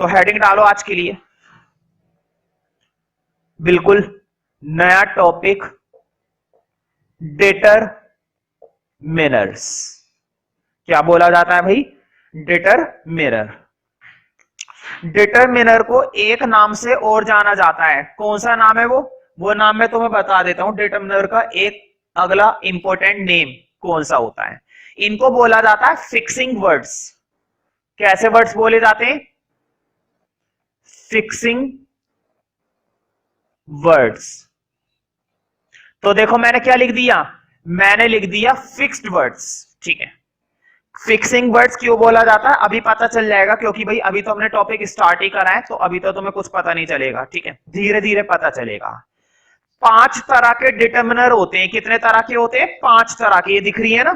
तो हेडिंग डालो आज के लिए, बिल्कुल नया टॉपिक, डिटरमिनर्स। क्या बोला जाता है भाई? डिटरमिनर। डिटरमिनर को एक नाम से और जाना जाता है, कौन सा नाम है वो नाम मैं तुम्हें बता देता हूं। डिटरमिनर का एक अगला इंपॉर्टेंट नेम कौन सा होता है? इनको बोला जाता है फिक्सिंग वर्ड्स। कैसे वर्ड्स बोले जाते हैं? Fixing words. तो देखो मैंने क्या लिख दिया, मैंने लिख दिया फिक्स्ड वर्ड्स। ठीक है, फिक्सिंग वर्ड्स क्यों बोला जाता है अभी पता चल जाएगा, क्योंकि भाई अभी तो हमने टॉपिक स्टार्ट ही करा है, तो अभी तो तुम्हें कुछ पता नहीं चलेगा। ठीक है, धीरे धीरे पता चलेगा। 5 तरह के डिटर्मिनर होते हैं। कितने तरह के होते हैं? 5 तरह के। ये दिख रही है ना,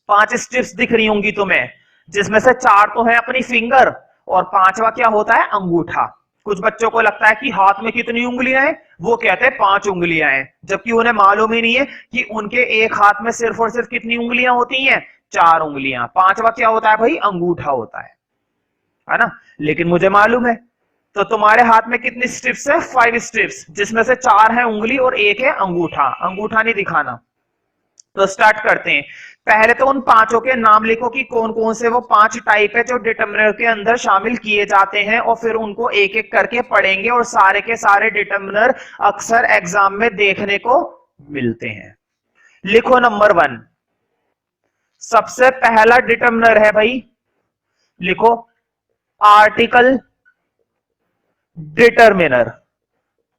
5 स्ट्रिप्स दिख रही होंगी तुम्हें, जिसमें से 4 तो है अपनी फिंगर और 5वां क्या होता है? अंगूठा। कुछ बच्चों को लगता है कि हाथ में कितनी उंगलियां हैं, वो कहते हैं 5 उंगलियां हैं, जबकि उन्हें मालूम ही नहीं है कि उनके एक हाथ में सिर्फ और सिर्फ कितनी उंगलियां होती हैं? 4 उंगलियां। 5वां क्या होता है भाई? अंगूठा होता है ना। लेकिन मुझे मालूम है। तो तुम्हारे हाथ में कितनी स्ट्रिप्स है? 5 स्ट्रिप्स, जिसमें से 4 है उंगली और 1 है अंगूठा। अंगूठा नहीं दिखाना। तो स्टार्ट करते हैं। पहले तो उन 5 के नाम लिखो कि कौन कौन से वो 5 टाइप है जो डिटर्मिनर के अंदर शामिल किए जाते हैं, और फिर उनको एक एक करके पढ़ेंगे, और सारे के सारे डिटर्मिनर अक्सर एग्जाम में देखने को मिलते हैं। लिखो नंबर 1। सबसे पहला डिटर्मिनर है भाई, लिखो आर्टिकल डिटर्मिनर।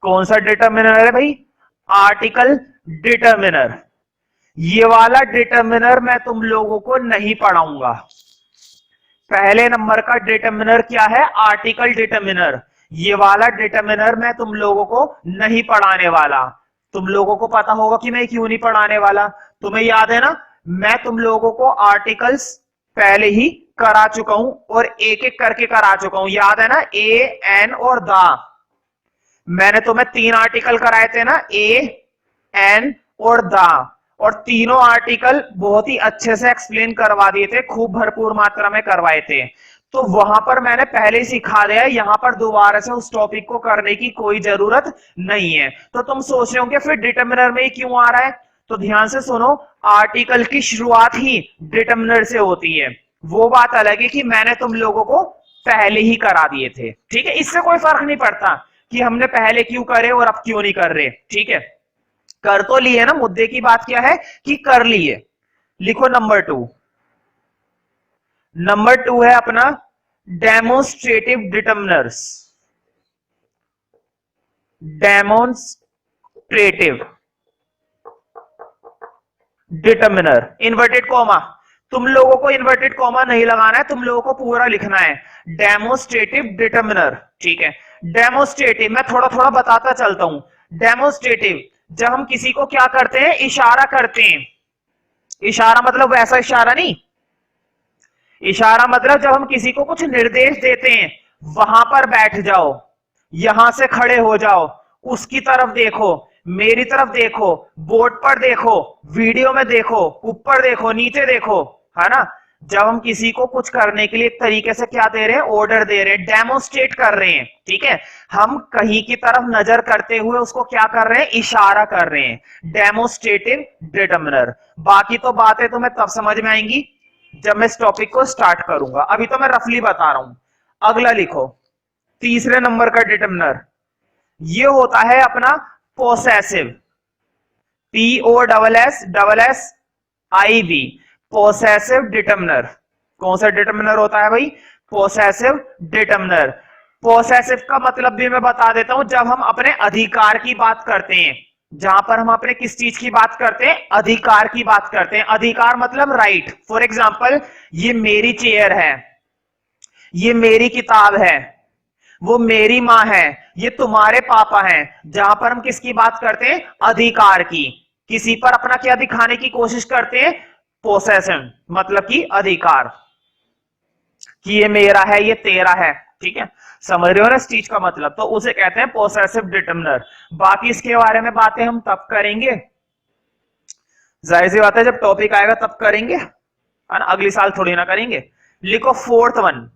कौन सा डिटर्मिनर है भाई? Article determiner. ये वाला डिटर्मिनर मैं तुम लोगों को नहीं पढ़ाऊंगा। पहले नंबर का डिटर्मिनर क्या है? Article determiner. ये वाला डिटर्मिनर मैं तुम लोगों को नहीं पढ़ाने वाला। तुम लोगों को पता होगा कि मैं क्यों नहीं पढ़ाने वाला। तुम्हें याद है ना, मैं तुम लोगों को आर्टिकल्स पहले ही करा चुका हूं, और एक एक करके करा चुका हूं। याद है ना, ए, एन और द। मैंने तुम्हें 3 आर्टिकल कराए थे ना, ए, एन और द, और तीनों आर्टिकल बहुत ही अच्छे से एक्सप्लेन करवा दिए थे, खूब भरपूर मात्रा में करवाए थे। तो वहां पर मैंने पहले ही सिखा दिया, यहां पर दोबारा से उस टॉपिक को करने की कोई जरूरत नहीं है। तो तुम सोच रहे होंगे फिर डिटर्मिनर में ही क्यों आ रहा है? तो ध्यान से सुनो, आर्टिकल की शुरुआत ही डिटर्मिनर से होती है। वो बात अलग है कि मैंने तुम लोगों को पहले ही करा दिए थे। ठीक है, इससे कोई फर्क नहीं पड़ता कि हमने पहले क्यों करे और अब क्यों नहीं कर रहे। ठीक है, कर तो लिए ना, मुद्दे की बात क्या है कि कर लिए। लिखो नंबर 2। नंबर 2 है अपना demonstrative determiners. Demonstrative determiner, inverted comma. तुम लोगों को इन्वर्टेड कॉमा नहीं लगाना है, तुम लोगों को पूरा लिखना है डेमोन्स्ट्रेटिव डिटर्मिनर। ठीक है, डेमोन्स्ट्रेटिव मैं थोड़ा थोड़ा बताता चलता हूं। डेमोन्स्ट्रेटिव, जब हम किसी को क्या करते हैं? इशारा करते हैं। इशारा मतलब वैसा इशारा नहीं, इशारा मतलब जब हम किसी को कुछ निर्देश देते हैं, वहां पर बैठ जाओ, यहां से खड़े हो जाओ, उसकी तरफ देखो, मेरी तरफ देखो, बोर्ड पर देखो, वीडियो में देखो, ऊपर देखो, नीचे देखो, है ना। जब हम किसी को कुछ करने के लिए एक तरीके से क्या दे रहे हैं? ऑर्डर दे रहे हैं, डेमोन्स्ट्रेट कर रहे हैं। ठीक है, हम कहीं की तरफ नजर करते हुए उसको क्या कर रहे हैं? इशारा कर रहे हैं। Demonstrative determiner. बाकी तो बातें तुम्हें तब समझ में आएंगी जब मैं इस टॉपिक को स्टार्ट करूंगा, अभी तो मैं रफली बता रहा हूं। अगला लिखो, तीसरे नंबर का डिटर्मिनर, ये होता है अपना पोसेसिव। POSSIV, possessive determiner. कौन सा डिटर्मिनर होता है भाई? Possessive determiner. पोसेसिव का मतलब भी मैं बता देता हूं, जब हम अपने अधिकार की बात करते हैं। जहां पर हम अपने किस चीज की बात करते हैं? अधिकार की बात करते हैं। अधिकार मतलब राइट। फॉर एग्जाम्पल, ये मेरी चेयर है, ये मेरी किताब है, वो मेरी मां है, ये तुम्हारे पापा हैं। जहां पर हम किसकी बात करते हैं? अधिकार की। किसी पर अपना क्या दिखाने की कोशिश करते हैं? पोसेशन, मतलब कि अधिकार, कि ये मेरा है, ये तेरा है। ठीक है, समझ रहे हो ना इस चीज का मतलब? तो उसे कहते हैं पोसेसिव डिटर्मिनर। बाकी इसके बारे में बातें हम तब करेंगे, जाहिर सी बात है जब टॉपिक आएगा तब करेंगे, है ना, अगली साल थोड़ी ना करेंगे। लिखो फोर्थ वन,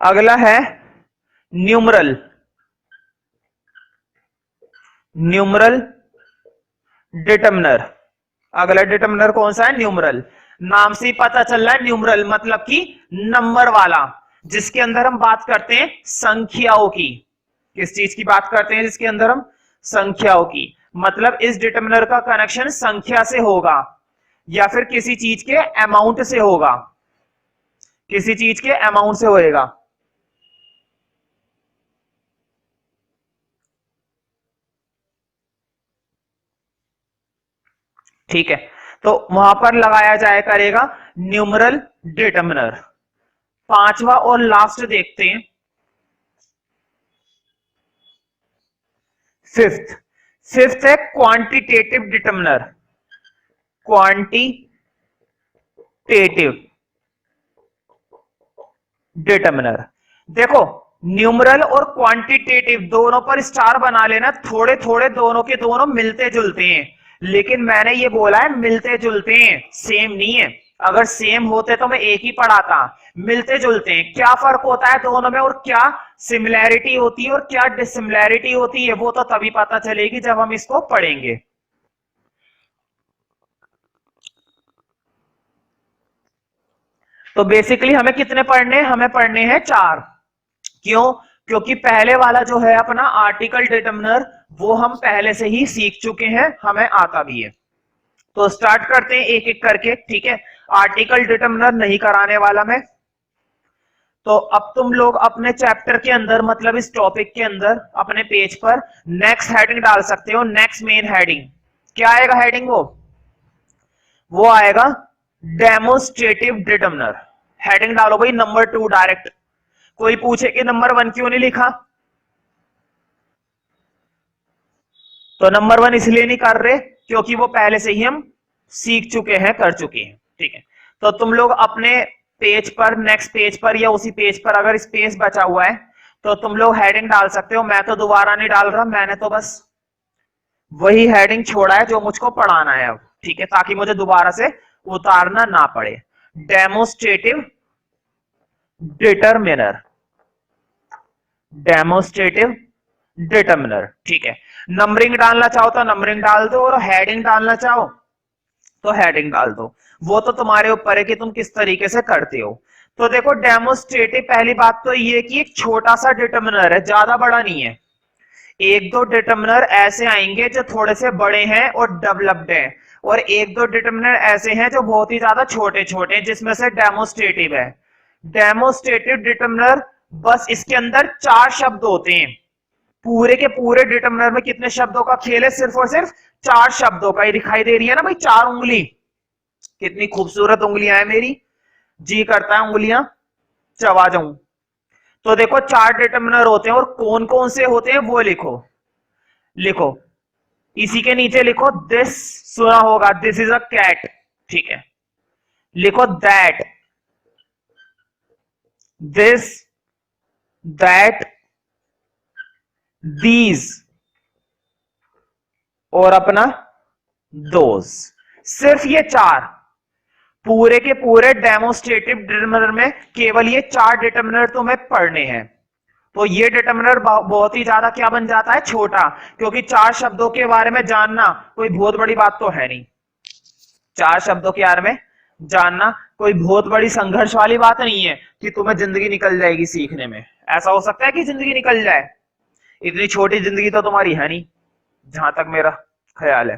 अगला है न्यूमरल। Numeral determiner. अगला डिटर्मिनर कौन सा है? न्यूमरल। नाम से ही पता चल रहा है न्यूमरल मतलब कि नंबर वाला, जिसके अंदर हम बात करते हैं संख्याओं की। किस चीज की बात करते हैं? जिसके अंदर हम संख्याओं की, मतलब इस डिटर्मिनर का कनेक्शन संख्या से होगा या फिर किसी चीज के अमाउंट से होगा, किसी चीज के अमाउंट से होएगा। ठीक है, तो वहां पर लगाया जाया करेगा न्यूमरल डिटर्मिनर। पांचवा और लास्ट देखते हैं, फिफ्थ। फिफ्थ है क्वांटिटेटिव डिटर्मिनर। Quantitative determiner. देखो, न्यूमरल और क्वांटिटेटिव दोनों पर स्टार बना लेना, थोड़े थोड़े दोनों के दोनों मिलते जुलते हैं, लेकिन मैंने ये बोला है मिलते जुलते हैं, सेम नहीं है। अगर सेम होते तो मैं एक ही पढ़ाता। मिलते जुलते हैं, क्या फर्क होता है दोनों में और क्या सिमिलैरिटी होती है और क्या डिसिमिलैरिटी होती है, वो तो तभी पता चलेगी जब हम इसको पढ़ेंगे। तो बेसिकली हमें कितने पढ़ने हैं? हमें पढ़ने हैं 4। क्यों? क्योंकि पहले वाला जो है अपना आर्टिकल डिटर्मिनर, वो हम पहले से ही सीख चुके हैं, हमें आता भी है। तो स्टार्ट करते हैं एक एक करके, ठीक है। आर्टिकल डिटर्मिनर नहीं कराने वाला मैं। तो अब तुम लोग अपने चैप्टर के अंदर, मतलब इस टॉपिक के अंदर अपने पेज पर नेक्स्ट हेडिंग डाल सकते हो। नेक्स्ट मेन हेडिंग क्या आएगा? हेडिंग वो आएगा डेमोस्ट्रेटिव डिटर्मिनर। हेडिंग डालो भाई नंबर 2 डायरेक्ट। कोई पूछे कि नंबर 1 क्यों नहीं लिखा, तो नंबर 1 इसलिए नहीं कर रहे क्योंकि वो पहले से ही हम सीख चुके हैं, कर चुके हैं, ठीक है। तो तुम लोग अपने पेज पर, नेक्स्ट पेज पर या उसी पेज पर अगर स्पेस बचा हुआ है तो तुम लोग हेडिंग डाल सकते हो। मैं तो दोबारा नहीं डाल रहा, मैंने तो बस वही हेडिंग छोड़ा है जो मुझको पढ़ाना है अब, ठीक है, ताकि मुझे दोबारा से उतारना ना पड़े। Demonstrative determiner. डेमोस्ट्रेटिव डिटर्मिनर, ठीक है। नंबरिंग डालना चाहो तो नंबरिंग डाल दो, और हेडिंग डालना चाहो तो हेडिंग डाल दो। वो तो तुम्हारे ऊपर है कि तुम किस तरीके से करते हो। तो देखो, डेमोस्ट्रेटिव, पहली बात तो ये कि एक छोटा सा डिटर्मिनर है, ज्यादा बड़ा नहीं है। एक दो डिटर्मिनर ऐसे आएंगे जो थोड़े से बड़े हैं और डेवलप्ड हैं, और एक दो डिटर्मिनर ऐसे हैं जो बहुत ही ज्यादा छोटे छोटे हैं, जिसमें से डेमोस्ट्रेटिव है। डेमोस्ट्रेटिव डिटर्मिनर, बस इसके अंदर 4 शब्द होते हैं। पूरे के पूरे डिटर्मिनर में कितने शब्दों का खेल है? सिर्फ और सिर्फ 4 शब्दों का। ये दिखाई दे रही है ना भाई, 4 उंगली, कितनी खूबसूरत उंगलियां हैं मेरी, जी करता है उंगलियां चबा जाऊं। तो देखो, 4 डिटर्मिनर होते हैं, और कौन कौन से होते हैं वो लिखो। लिखो, इसी के नीचे लिखो दिस, सुना होगा, दिस इज अ कैट, ठीक है। लिखो दैट, दिस, दैट, दीज, और अपना दोज। सिर्फ ये 4, पूरे के पूरे डेमोस्ट्रेटिव डिटर्मिनर में केवल ये 4 डिटर्मिनर तुम्हें पढ़ने हैं। तो ये डिटर्मिनर बहुत ही ज्यादा क्या बन जाता है? छोटा, क्योंकि 4 शब्दों के बारे में जानना कोई बहुत बड़ी बात तो है नहीं। 4 शब्दों के बारे में जानना कोई बहुत बड़ी संघर्ष वाली बात नहीं है कि तुम्हें जिंदगी निकल जाएगी सीखने में। ऐसा हो सकता है कि जिंदगी निकल जाए? इतनी छोटी जिंदगी तो तुम्हारी है नहीं, जहां तक मेरा ख्याल है,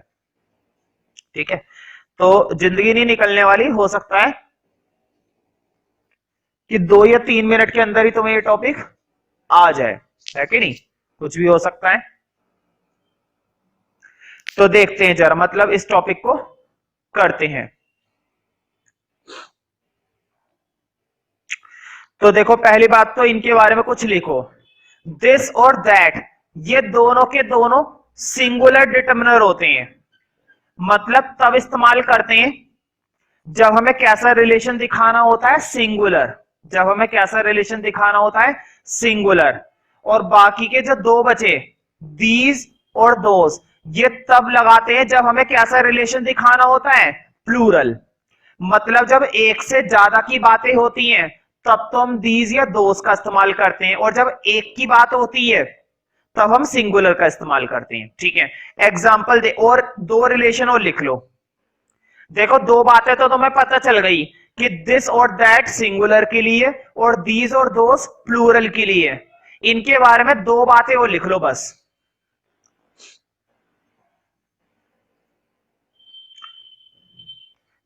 ठीक है। तो जिंदगी नहीं निकलने वाली, हो सकता है कि 2 या 3 मिनट के अंदर ही तुम्हें ये टॉपिक आ जाए, है कि नहीं? कुछ भी हो सकता है। तो देखते हैं जरा, मतलब इस टॉपिक को करते हैं। तो देखो, पहली बात तो इनके बारे में कुछ लिखो। दिस और दैट, ये दोनों के दोनों सिंगुलर डिटर्मिनर होते हैं। मतलब तब इस्तेमाल करते हैं जब हमें कैसा रिलेशन दिखाना होता है? सिंगुलर। जब हमें कैसा रिलेशन दिखाना होता है? सिंगुलर। और बाकी के जो 2 बचे, दीज और दोज, ये तब लगाते हैं जब हमें कैसा रिलेशन दिखाना होता है? प्लूरल। मतलब जब एक से ज्यादा की बातें होती हैं तब तो हम दीज या दोस का इस्तेमाल करते हैं, और जब एक की बात होती है तब हम सिंगुलर का इस्तेमाल करते हैं। ठीक है, एग्जाम्पल दे, और दो रिलेशन और लिख लो। देखो दो बातें तो तुम्हें पता चल गई कि दिस और दैट सिंगुलर के लिए और दीज और दोस प्लूरल के लिए। इनके बारे में दो बातें और लिख लो बस।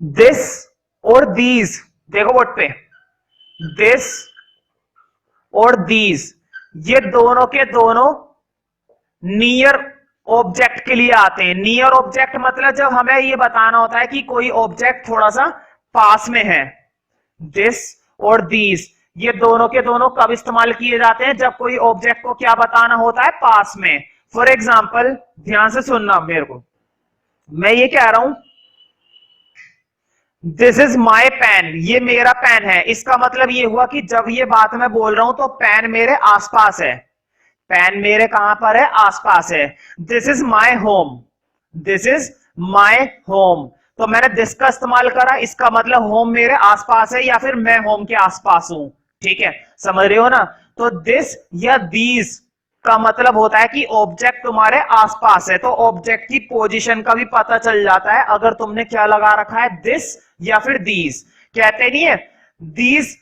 दिस और दीज, देखो बोर्ड पे, दिस और दीज, ये दोनों के दोनों नियर ऑब्जेक्ट के लिए आते हैं। नियर ऑब्जेक्ट मतलब जब हमें ये बताना होता है कि कोई ऑब्जेक्ट थोड़ा सा पास में है। दिस और दीज ये दोनों के दोनों कब इस्तेमाल किए जाते हैं? जब कोई ऑब्जेक्ट को क्या बताना होता है? पास में। फॉर एग्जाम्पल, ध्यान से सुनना मेरे को, मैं ये कह रहा हूं दिस इज माई पेन, ये मेरा पेन है। इसका मतलब ये हुआ कि जब ये बात मैं बोल रहा हूं तो पेन मेरे आसपास है। पेन मेरे कहां पर है? आसपास है। This is my home, this is my home, तो मैंने दिस का इस्तेमाल करा, इसका मतलब होम मेरे आसपास है या फिर मैं होम के आसपास हूं। ठीक है, समझ रहे हो ना? तो दिस या दीज का मतलब होता है कि ऑब्जेक्ट तुम्हारे आसपास है, तो ऑब्जेक्ट की पोजीशन का भी पता चल जाता है अगर तुमने क्या लगा रखा है, दिस या फिर दीज। कहते नहीं है these,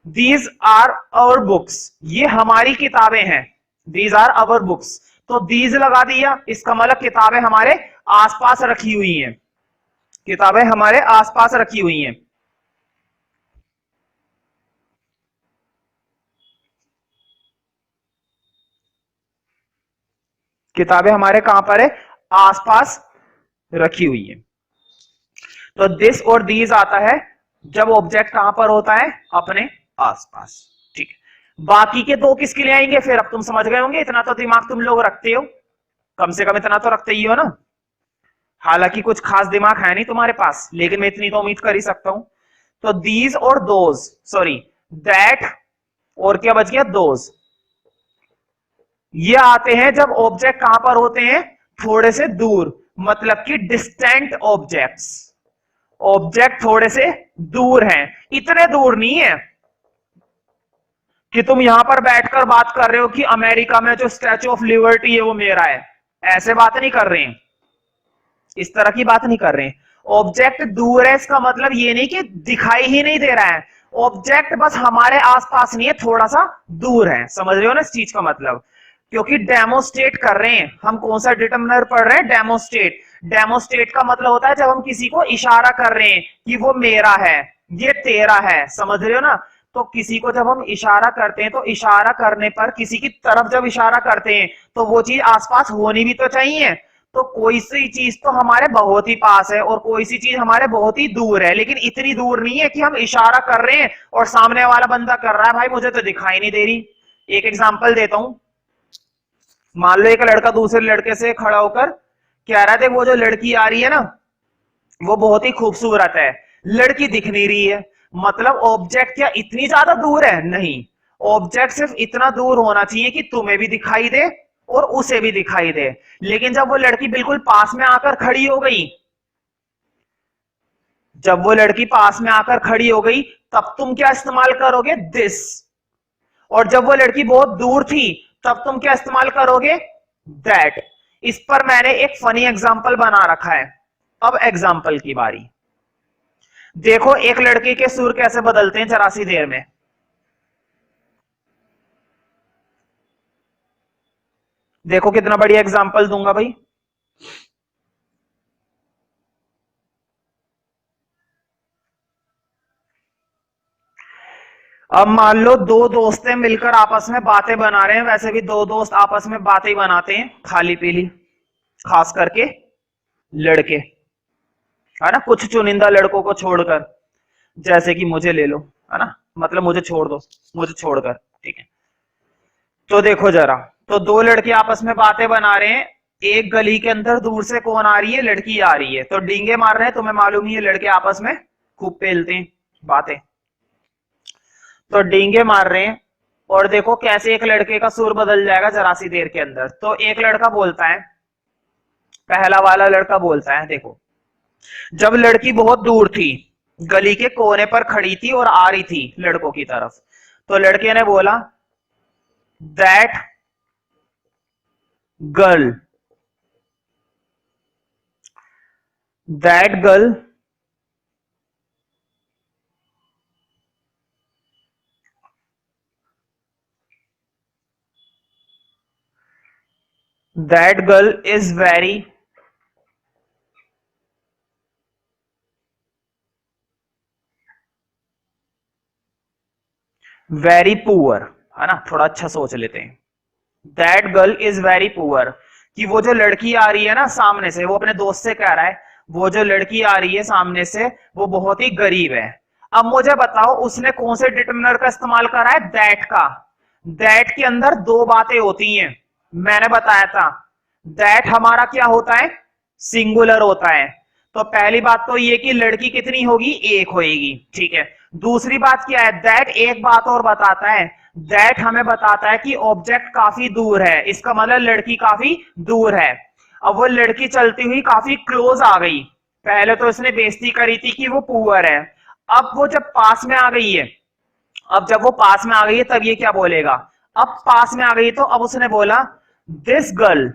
these are our books, ये हमारी किताबें हैं, दीज आर आवर बुक्स, तो दीज लगा दिया, इसका मतलब किताबें हमारे आसपास रखी हुई हैं, किताबें हमारे आसपास रखी हुई हैं। किताबें हमारे कहां पर है? आसपास रखी हुई है। तो दिस और दीज आता है जब ऑब्जेक्ट कहां पर होता है? अपने आसपास। ठीक है, बाकी के दो किसके लिए आएंगे फिर? अब तुम समझ गए होंगे, इतना तो दिमाग तुम लोग रखते हो, कम से कम इतना तो रखते ही हो ना। हालांकि कुछ खास दिमाग है नहीं तुम्हारे पास, लेकिन मैं इतनी तो उम्मीद कर ही सकता हूं। तो दीज और दोज, सॉरी दैट और क्या बच गया? दोज, ये आते हैं जब ऑब्जेक्ट कहां पर होते हैं? थोड़े से दूर, मतलब कि डिस्टेंट ऑब्जेक्ट्स। ऑब्जेक्ट थोड़े से दूर हैं, इतने दूर नहीं है कि तुम यहां पर बैठकर बात कर रहे हो कि अमेरिका में जो स्टैच्यू ऑफ लिबर्टी है वो मेरा है। ऐसे बात नहीं कर रहे हैं, इस तरह की बात नहीं कर रहे हैं। ऑब्जेक्ट दूर है इसका मतलब ये नहीं कि दिखाई ही नहीं दे रहा है, ऑब्जेक्ट बस हमारे आसपास नहीं है, थोड़ा सा दूर है। समझ रहे हो ना इस चीज का मतलब? क्योंकि डेमोस्ट्रेट कर रहे हैं हम, कौन सा डिटर्मिनर पढ़ रहे हैं? डेमोस्ट्रेट। डेमोस्ट्रेट का मतलब होता है जब हम किसी को इशारा कर रहे हैं कि वो मेरा है, ये तेरा है। समझ रहे हो ना? तो किसी को जब हम इशारा करते हैं तो इशारा करने पर किसी की तरफ जब इशारा करते हैं तो वो चीज आसपास होनी भी तो चाहिए। तो कोई सी चीज तो हमारे बहुत ही पास है और कोई सी चीज हमारे बहुत ही दूर है, लेकिन इतनी दूर नहीं है कि हम इशारा कर रहे हैं और सामने वाला बंदा कर रहा है भाई मुझे तो दिखाई नहीं दे रही। एक एग्जांपल देता हूं, मान लो एक लड़का दूसरे लड़के से खड़ा होकर कह रहा है वो जो लड़की आ रही है ना वो बहुत ही खूबसूरत है, लड़की दिख नहीं रही है। मतलब ऑब्जेक्ट क्या इतनी ज्यादा दूर है? नहीं, ऑब्जेक्ट सिर्फ इतना दूर होना चाहिए कि तुम्हें भी दिखाई दे और उसे भी दिखाई दे। लेकिन जब वो लड़की बिल्कुल पास में आकर खड़ी हो गई, जब वो लड़की पास में आकर खड़ी हो गई तब तुम क्या इस्तेमाल करोगे? दिस। और जब वो लड़की बहुत दूर थी तब तुम क्या इस्तेमाल करोगे? दैट। इस पर मैंने एक फनी एग्जांपल बना रखा है। अब एग्जांपल की बारी, देखो एक लड़के के सुर कैसे बदलते हैं जरा सी देर में। देखो कितना बढ़िया एग्जांपल दूंगा भाई। अब मान लो दो दोस्तें मिलकर आपस में बातें बना रहे हैं, वैसे भी दो दोस्त आपस में बातें ही बनाते हैं खाली पीली, खास करके लड़के, है ना, कुछ चुनिंदा लड़कों को छोड़कर, जैसे कि मुझे ले लो, है ना, मतलब मुझे छोड़ दो, मुझे छोड़कर। ठीक है, तो देखो जरा, तो दो लड़के आपस में बातें बना रहे हैं, एक गली के अंदर दूर से कौन आ रही है? लड़की आ रही है, तो डींगे मार रहे हैं, तुम्हें मालूम ही है लड़के आपस में खूब पेलते हैं बातें, तो डींगे मार रहे हैं। और देखो कैसे एक लड़के का सुर बदल जाएगा जरा सी देर के अंदर। तो एक लड़का बोलता है, पहला वाला लड़का बोलता है, देखो जब लड़की बहुत दूर थी, गली के कोने पर खड़ी थी और आ रही थी लड़कों की तरफ। तो लड़के ने बोला that girl, that girl that girl is very poor, है ना, थोड़ा अच्छा सोच लेते हैं। That girl is very poor, कि वो जो लड़की आ रही है ना सामने से, वो अपने दोस्त से कह रहा है वो जो लड़की आ रही है सामने से वो बहुत ही गरीब है। अब मुझे बताओ उसने कौन से डिटरमिनर का इस्तेमाल करा है, दैट का। दैट के अंदर दो बातें होती हैं, मैंने बताया था। दैट हमारा क्या होता है, सिंगुलर होता है। तो पहली बात तो ये कि लड़की कितनी होगी, एक होगी, ठीक है। दूसरी बात क्या है, दैट एक बात और बताता है, दैट हमें बताता है कि ऑब्जेक्ट काफी दूर है, इसका मतलब लड़की काफी दूर है। अब वो लड़की चलती हुई काफी क्लोज आ गई, पहले तो इसने बेइज्जती करी थी कि वो पुअर है, अब वो जब पास में आ गई है, अब जब वो पास में आ गई है तब ये क्या बोलेगा, अब पास में आ गई तो अब उसने बोला this girl,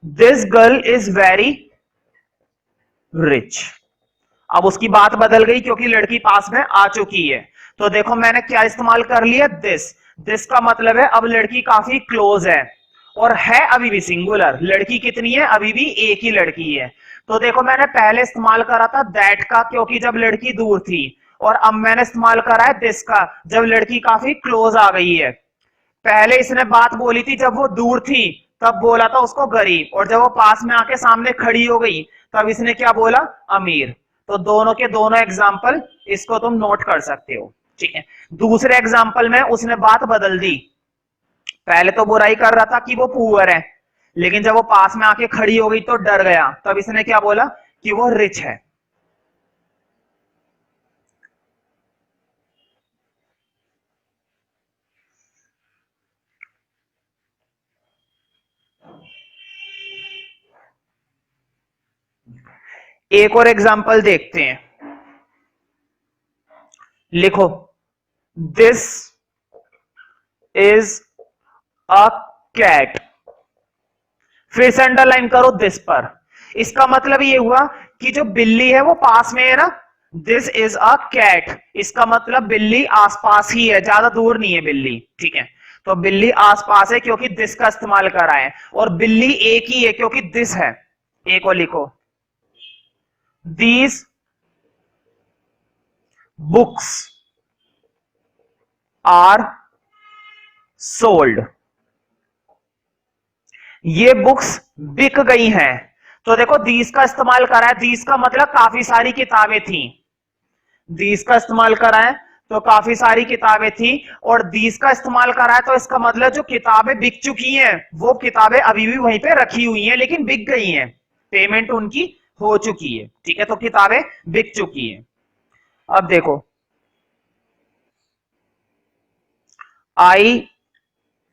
this girl is very rich. अब उसकी बात बदल गई क्योंकि लड़की पास में आ चुकी है। तो देखो मैंने क्या इस्तेमाल कर लिया, दिस। दिस का मतलब है अब लड़की काफी क्लोज है, और है अभी भी सिंगुलर, लड़की कितनी है, अभी भी एक ही लड़की है। तो देखो मैंने पहले इस्तेमाल करा था दैट का क्योंकि जब लड़की दूर थी, और अब मैंने इस्तेमाल करा है दिस का जब लड़की काफी क्लोज आ गई है। पहले इसने बात बोली थी जब वो दूर थी, तब बोला था उसको गरीब, और जब वो पास में आके सामने खड़ी हो गई तब इसने क्या बोला, अमीर। तो दोनों के दोनों एग्जाम्पल इसको तुम नोट कर सकते हो, ठीक है। दूसरे एग्जाम्पल में उसने बात बदल दी, पहले तो बुराई कर रहा था कि वो पुअर है, लेकिन जब वो पास में आके खड़ी हो गई तो डर गया, तब इसने क्या बोला कि वो रिच है। एक और एग्जाम्पल देखते हैं, लिखो दिस इज अ कैट, फिर से अंडरलाइन करो दिस पर। इसका मतलब ये हुआ कि जो बिल्ली है वो पास में है ना, दिस इज अ कैट, इसका मतलब बिल्ली आसपास ही है, ज्यादा दूर नहीं है बिल्ली, ठीक है। तो बिल्ली आसपास है क्योंकि दिस का इस्तेमाल करा है, और बिल्ली एक ही है क्योंकि दिस है। एक और लिखो, दीज बुक्स आर सोल्ड, ये बुक्स बिक गई हैं। तो देखो दीज का इस्तेमाल करा है, दीज का मतलब काफी सारी किताबें थी, दीज का इस्तेमाल करा है तो काफी सारी किताबें थी, और दीज का इस्तेमाल करा है तो इसका मतलब जो किताबें बिक चुकी हैं वो किताबें अभी भी वहीं पे रखी हुई हैं लेकिन बिक गई हैं, पेमेंट उनकी हो चुकी है, ठीक है। तो किताबें बिक चुकी हैं। अब देखो, I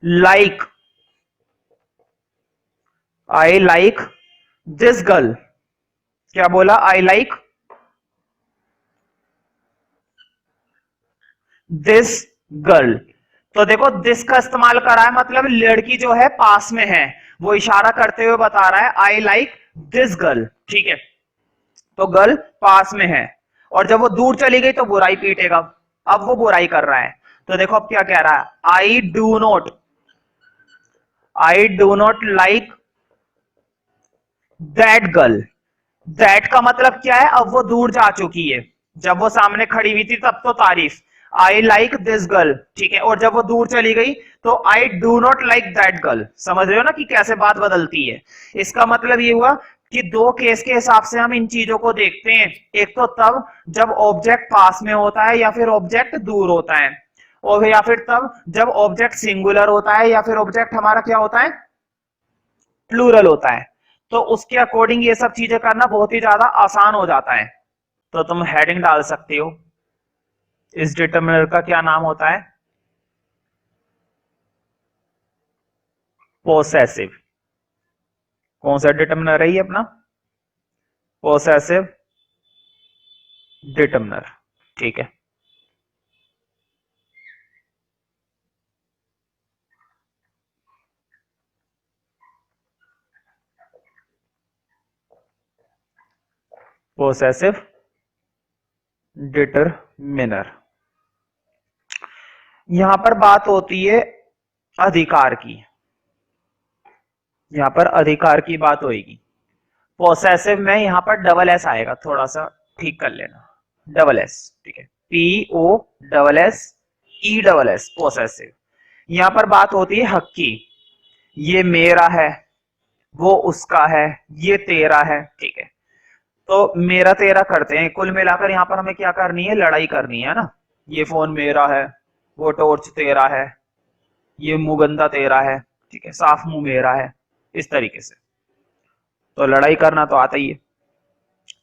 like, I like this girl, क्या बोला, आई लाइक दिस गर्ल। तो देखो दिस का इस्तेमाल करा है मतलब लड़की जो है पास में है, वो इशारा करते हुए बता रहा है आई लाइक दिस गर्ल, ठीक है। तो गर्ल पास में है, और जब वो दूर चली गई तो बुराई पीटेगा, अब वो बुराई कर रहा है। तो देखो अब क्या कह रहा है, I do not like that girl. That का मतलब क्या है, अब वो दूर जा चुकी है, जब वो सामने खड़ी हुई थी तब तो तारीफ, आई लाइक दिस गर्ल, ठीक है, और जब वो दूर चली गई तो I do not like that girl. समझ रहे हो ना कि कैसे बात बदलती है। इसका मतलब ये हुआ कि दो केस के हिसाब से हम इन चीजों को देखते हैं, एक तो तब जब ऑब्जेक्ट पास में होता है या फिर ऑब्जेक्ट दूर होता है, और या फिर तब जब ऑब्जेक्ट सिंगुलर होता है या फिर ऑब्जेक्ट हमारा क्या होता है, प्लूरल होता है। तो उसके अकॉर्डिंग ये सब चीजें करना बहुत ही ज्यादा आसान हो जाता है। तो तुम हेडिंग डाल सकते हो, इस डिटरमिनर का क्या नाम होता है, पोसेसिव। कौन सा डिटरमिनर है ये अपना, पोसेसिव डिटर्मिनर, ठीक है। Possessive determiner. यहां पर बात होती है अधिकार की, यहां पर अधिकार की बात होगी। पोसेसिव में यहां पर डबल एस आएगा, थोड़ा सा ठीक कर लेना, डबल एस, ठीक है, POSSESS पोसेसिव। यहां पर बात होती है हक की, ये मेरा है, वो उसका है, ये तेरा है, ठीक है। तो मेरा तेरा करते हैं, कुल मिलाकर यहां पर हमें क्या करनी है, लड़ाई करनी है ना। ये फोन मेरा है, वो टॉर्च तेरा है, ये मुंह गंदा तेरा है, ठीक है, साफ मुंह मेरा है, इस तरीके से। तो लड़ाई करना तो आता ही है।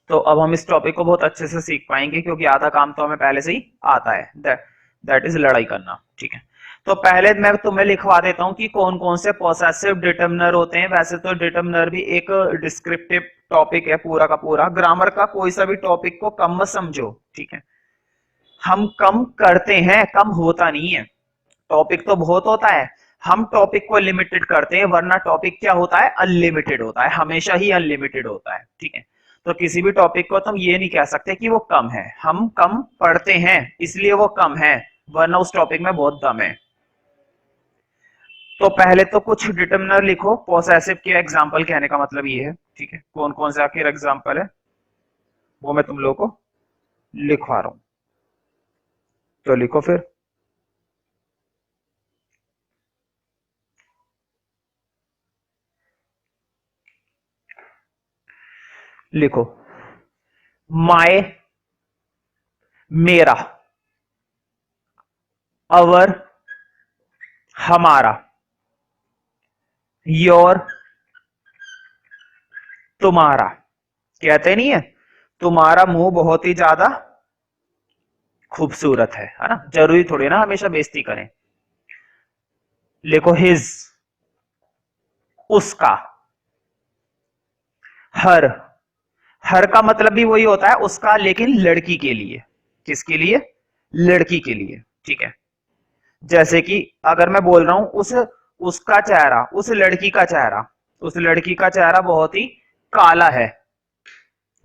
तो अब हम इस टॉपिक को बहुत अच्छे से सीख पाएंगे, क्योंकि आधा काम तो हमें पहले से ही आता है, दैट इज लड़ाई करना, ठीक है। तो पहले मैं तुम्हें लिखवा देता हूं कि कौन कौन से पोसेसिव डिटर्मिनर होते हैं। वैसे तो डिटर्मिनर भी एक डिस्क्रिप्टिव टॉपिक है पूरा का पूरा, ग्रामर का कोई सा भी टॉपिक को कम मत समझो, ठीक है। हम कम करते हैं, कम होता नहीं है। टॉपिक तो बहुत होता है, हम टॉपिक को लिमिटेड करते हैं, वरना टॉपिक क्या होता है, अनलिमिटेड होता है, हमेशा ही अनलिमिटेड होता है, ठीक है। तो किसी भी टॉपिक को तुम ये नहीं कह सकते कि वो कम है। हम कम पढ़ते हैं इसलिए वो कम है, वरना उस टॉपिक में बहुत दम है। तो पहले तो कुछ डिटर्मिनर लिखो। पोसेसिव के एग्जांपल कहने का मतलब ये है, ठीक है। कौन कौन से आखिर एग्जांपल है वो मैं तुम लोगों को लिखवा रहा हूं, तो लिखो फिर। लिखो माय, मेरा, अवर, हमारा, योर, तुम्हारा। कहते नहीं है तुम्हारा मुंह बहुत ही ज्यादा खूबसूरत है ना। जरूरी थोड़ी ना हमेशा बेइज्जती करें। लिखो हिज, उसका, हर। हर का मतलब भी वही होता है उसका, लेकिन लड़की के लिए। किसके लिए, लड़की के लिए, ठीक है। जैसे कि अगर मैं बोल रहा हूं उसका चेहरा, उस लड़की का चेहरा, उस लड़की का चेहरा बहुत ही काला है,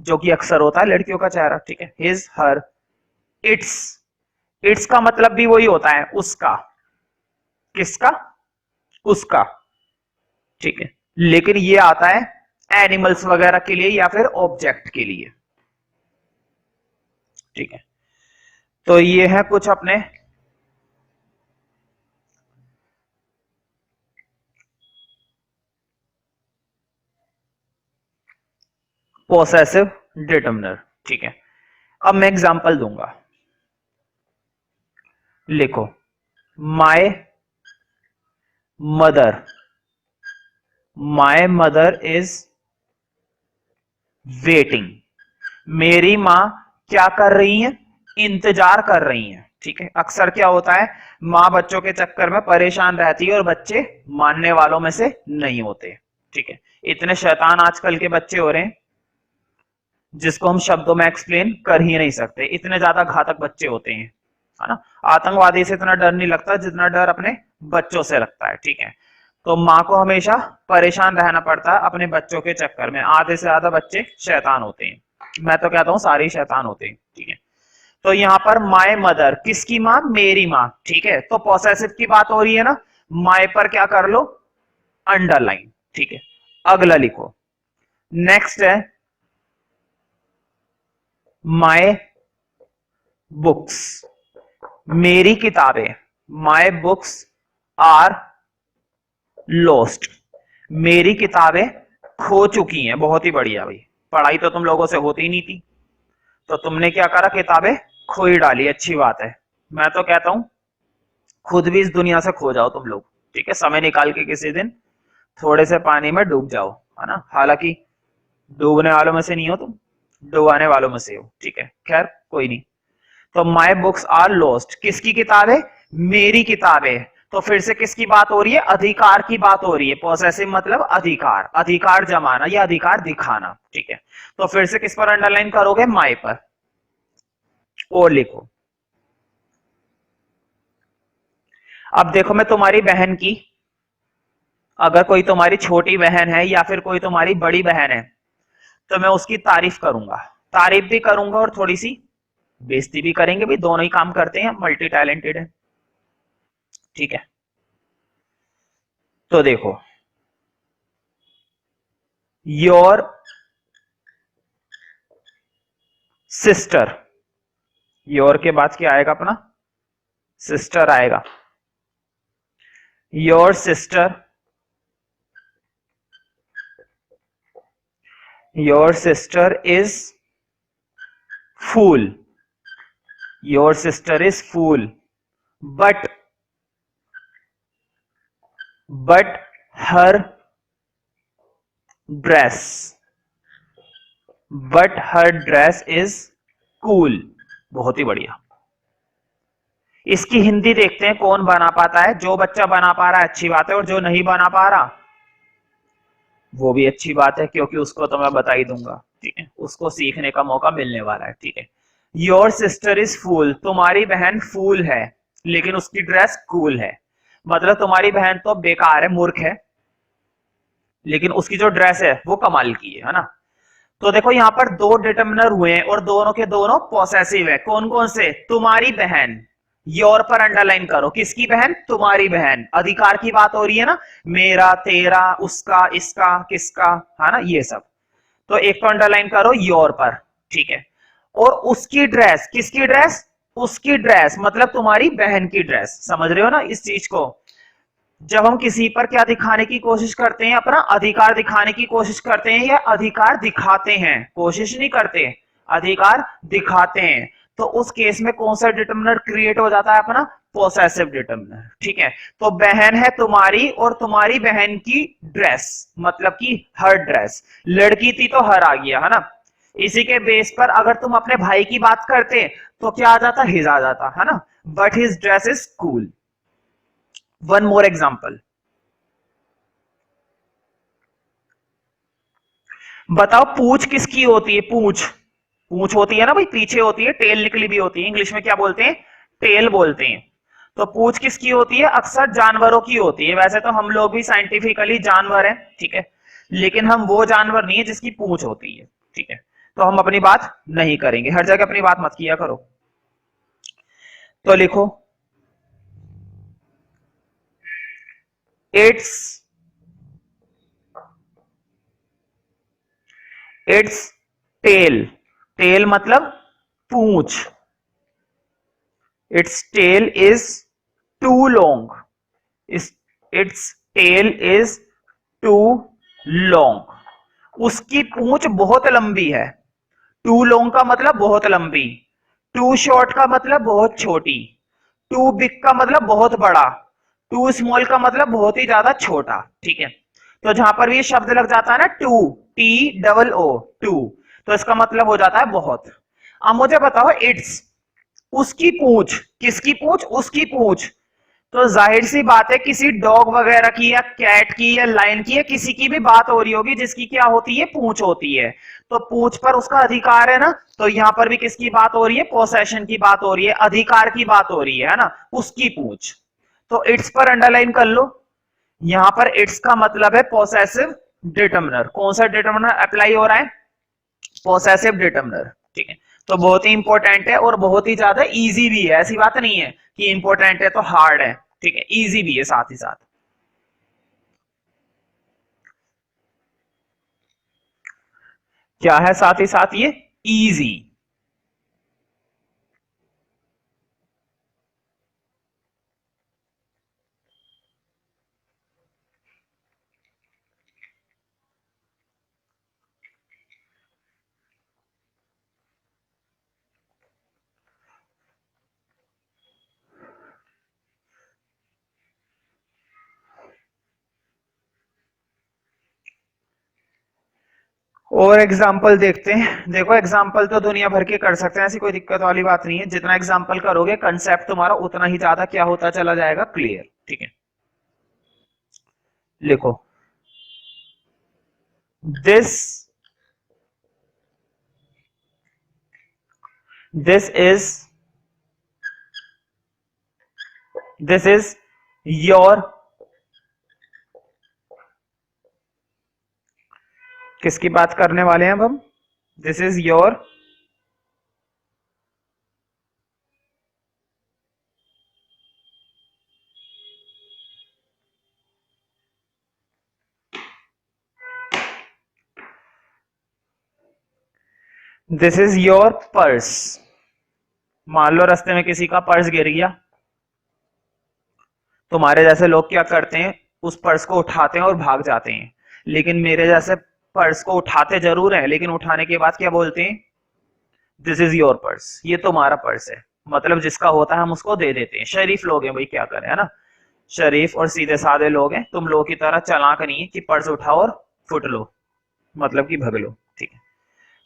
जो कि अक्सर होता है लड़कियों का चेहरा, ठीक है। His, her, it's. इट्स का मतलब भी वही होता है उसका। किसका, उसका, ठीक है। लेकिन ये आता है एनिमल्स वगैरह के लिए या फिर ऑब्जेक्ट के लिए, ठीक है। तो ये है कुछ अपने पोसेसिव डिटर्मिनर, ठीक है। अब मैं एग्जांपल दूंगा। लिखो my mother, my mother is waiting. मेरी मां क्या कर रही है, इंतजार कर रही है, ठीक है। अक्सर क्या होता है, मां बच्चों के चक्कर में परेशान रहती है और बच्चे मानने वालों में से नहीं होते, ठीक है। इतने शैतान आजकल के बच्चे हो रहे हैं जिसको हम शब्दों में एक्सप्लेन कर ही नहीं सकते, इतने ज्यादा घातक बच्चे होते हैं, है ना। आतंकवादी से इतना डर नहीं लगता जितना डर अपने बच्चों से लगता है, ठीक है। तो माँ को हमेशा परेशान रहना पड़ता है अपने बच्चों के चक्कर में। आधे से ज्यादा बच्चे शैतान होते हैं, मैं तो कहता हूँ सारे शैतान होते हैं, ठीक है। तो यहाँ पर माय मदर, किसकी माँ, मेरी माँ, ठीक है। तो पॉसेसिव की बात हो रही है ना, माय पर क्या कर लो, अंडरलाइन, ठीक है। अगला लिखो, नेक्स्ट है माय बुक्स, मेरी किताबें। माय बुक्स आर लॉस्ट, मेरी किताबें खो चुकी हैं। बहुत ही बढ़िया भाई, पढ़ाई तो तुम लोगों से होती ही नहीं थी, तो तुमने क्या करा, किताबें खो ही डाली, अच्छी बात है। मैं तो कहता हूं खुद भी इस दुनिया से खो जाओ तुम लोग, ठीक है। समय निकाल के किसी दिन थोड़े से पानी में डूब जाओ, है ना। हालांकि डूबने वालों में से नहीं हो तुम, डुबाने वालों में से हो, ठीक है। खैर कोई नहीं। तो माई बुक्स आर लॉस्ट, किसकी किताबें, मेरी किताबें। तो फिर से किसकी बात हो रही है, अधिकार की बात हो रही है। पॉसेसिव मतलब अधिकार, अधिकार जमाना या अधिकार दिखाना, ठीक है। तो फिर से किस पर अंडरलाइन करोगे, माई पर। और लिखो। अब देखो मैं तुम्हारी बहन की, अगर कोई तुम्हारी छोटी बहन है या फिर कोई तुम्हारी बड़ी बहन है, तो मैं उसकी तारीफ करूंगा, तारीफ भी करूंगा और थोड़ी सी बेइज्जती भी करेंगे, भाई दोनों ही काम करते हैं, मल्टी टैलेंटेड है। ठीक है, तो देखो, योर सिस्टर, योर के बाद क्या आएगा अपना, सिस्टर आएगा। Your sister, your sister is fool, your sister is fool, but her dress, but her dress is cool. बहुत ही बढ़िया। इसकी हिंदी देखते हैं कौन बना पाता है। जो बच्चा बना पा रहा है अच्छी बात है, और जो नहीं बना पा रहा वो भी अच्छी बात है, क्योंकि उसको तो मैं बता ही दूंगा। ठीक है, उसको सीखने का मौका मिलने वाला है। ठीक है, योर सिस्टर इज फूल, तुम्हारी बहन फूल है लेकिन उसकी ड्रेस कूल है। मतलब तुम्हारी बहन तो बेकार है, मूर्ख है, लेकिन उसकी जो ड्रेस है वो कमाल की है ना। तो देखो यहां पर दो डिटर्मिनर हुए हैं और दोनों के दोनों पॉसेसिव है। कौन कौन से, तुम्हारी बहन, योर पर अंडरलाइन करो, किसकी बहन, तुम्हारी बहन, अधिकार की बात हो रही है ना, मेरा, तेरा, उसका, इसका, किसका, है ना, ये सब। तो एक तो अंडरलाइन करो योर पर। ठीक है, और उसकी ड्रेस, किसकी ड्रेस, उसकी ड्रेस मतलब तुम्हारी बहन की ड्रेस। समझ रहे हो ना इस चीज को। जब हम किसी पर क्या दिखाने की कोशिश करते हैं, अपना अधिकार दिखाने की कोशिश करते हैं या अधिकार दिखाते हैं, कोशिश नहीं करते, अधिकार दिखाते हैं, तो उस केस में कौन सा डिटर्मिनर क्रिएट हो जाता है, अपना पोसेसिव डिटर्मिनर। ठीक है, तो बहन है तुम्हारी और तुम्हारी बहन की ड्रेस मतलब कि हर ड्रेस, लड़की थी तो हर आ गया, है ना। इसी के बेस पर अगर तुम अपने भाई की बात करते तो क्या आ जाता, हिज आ जाता, है ना, but his dress is cool. One more example, बताओ पूछ किसकी होती है, पूछ, पूछ होती है ना भाई, पीछे होती है, टेल निकली भी होती है, इंग्लिश में क्या बोलते हैं, टेल बोलते हैं। तो पूछ किसकी होती है, अक्सर जानवरों की होती है। वैसे तो हम लोग भी साइंटिफिकली जानवर हैं, ठीक है, लेकिन हम वो जानवर नहीं है जिसकी पूछ होती है। ठीक है, तो हम अपनी बात नहीं करेंगे, हर जगह अपनी बात मत किया करो। तो लिखो, इट्स इट्स टेल, टेल मतलब पूछ, its tail is too long, its tail is too long, उसकी पूंछ बहुत लंबी है। टू लॉन्ग का मतलब बहुत लंबी, टू शॉर्ट का मतलब बहुत छोटी, टू बिग का मतलब बहुत बड़ा, टू स्मॉल का मतलब बहुत ही ज्यादा छोटा। ठीक है, तो जहां पर भी ये शब्द लग जाता है ना, too, T double O, too, तो इसका मतलब हो जाता है बहुत। अब मुझे बताओ, इट्स, उसकी पूंछ, किसकी पूंछ, उसकी पूंछ, तो जाहिर सी बात है किसी डॉग वगैरह की या कैट की या लाइन की या किसी की भी बात हो रही होगी जिसकी क्या होती है, पूंछ होती है। तो पूंछ पर उसका अधिकार है ना, तो यहां पर भी किसकी बात हो रही है, पोसेशन की बात हो रही है, अधिकार की बात हो रही है ना, उसकी पूंछ। तो इट्स पर अंडरलाइन कर लो, यहां पर इट्स का मतलब है पोसेसिव डिटर्मिनर। कौन सा डिटर्मिनर अप्लाई हो रहा है, पोसेसिव डिटर्मिनर। ठीक है, तो बहुत ही इंपॉर्टेंट है और बहुत ही ज्यादा इजी भी है, ऐसी बात नहीं है कि इंपॉर्टेंट है तो हार्ड है। ठीक है, इजी भी है साथ ही साथ। क्या है साथ ही साथ, ये इजी। और एग्जाम्पल देखते हैं। देखो एग्जाम्पल तो दुनिया भर के कर सकते हैं, ऐसी कोई दिक्कत वाली बात नहीं है, जितना एग्जाम्पल करोगे कंसेप्ट तुम्हारा उतना ही ज्यादा क्या होता चला जाएगा, क्लियर। ठीक है, लिखो, दिस दिस इज योर, किसकी बात करने वाले हैं अब हम? This is your this is your purse. मान लो रास्ते में किसी का पर्स गिर गया, तुम्हारे जैसे लोग क्या करते हैं, उस पर्स को उठाते हैं और भाग जाते हैं। लेकिन मेरे जैसे पर्स को उठाते जरूर हैं, लेकिन उठाने के बाद क्या बोलते हैं? दिस इज योर पर्स, ये तुम्हारा पर्स है। मतलब जिसका होता है हम उसको दे देते हैं। शरीफ लोग हैं भाई, क्या करें, है ना। शरीफ और सीधे साधे लोग हैं। तुम लोगों की तरह चालाक नहीं है कि पर्स उठाओ और फुट लो, मतलब कि भग लो। ठीक है,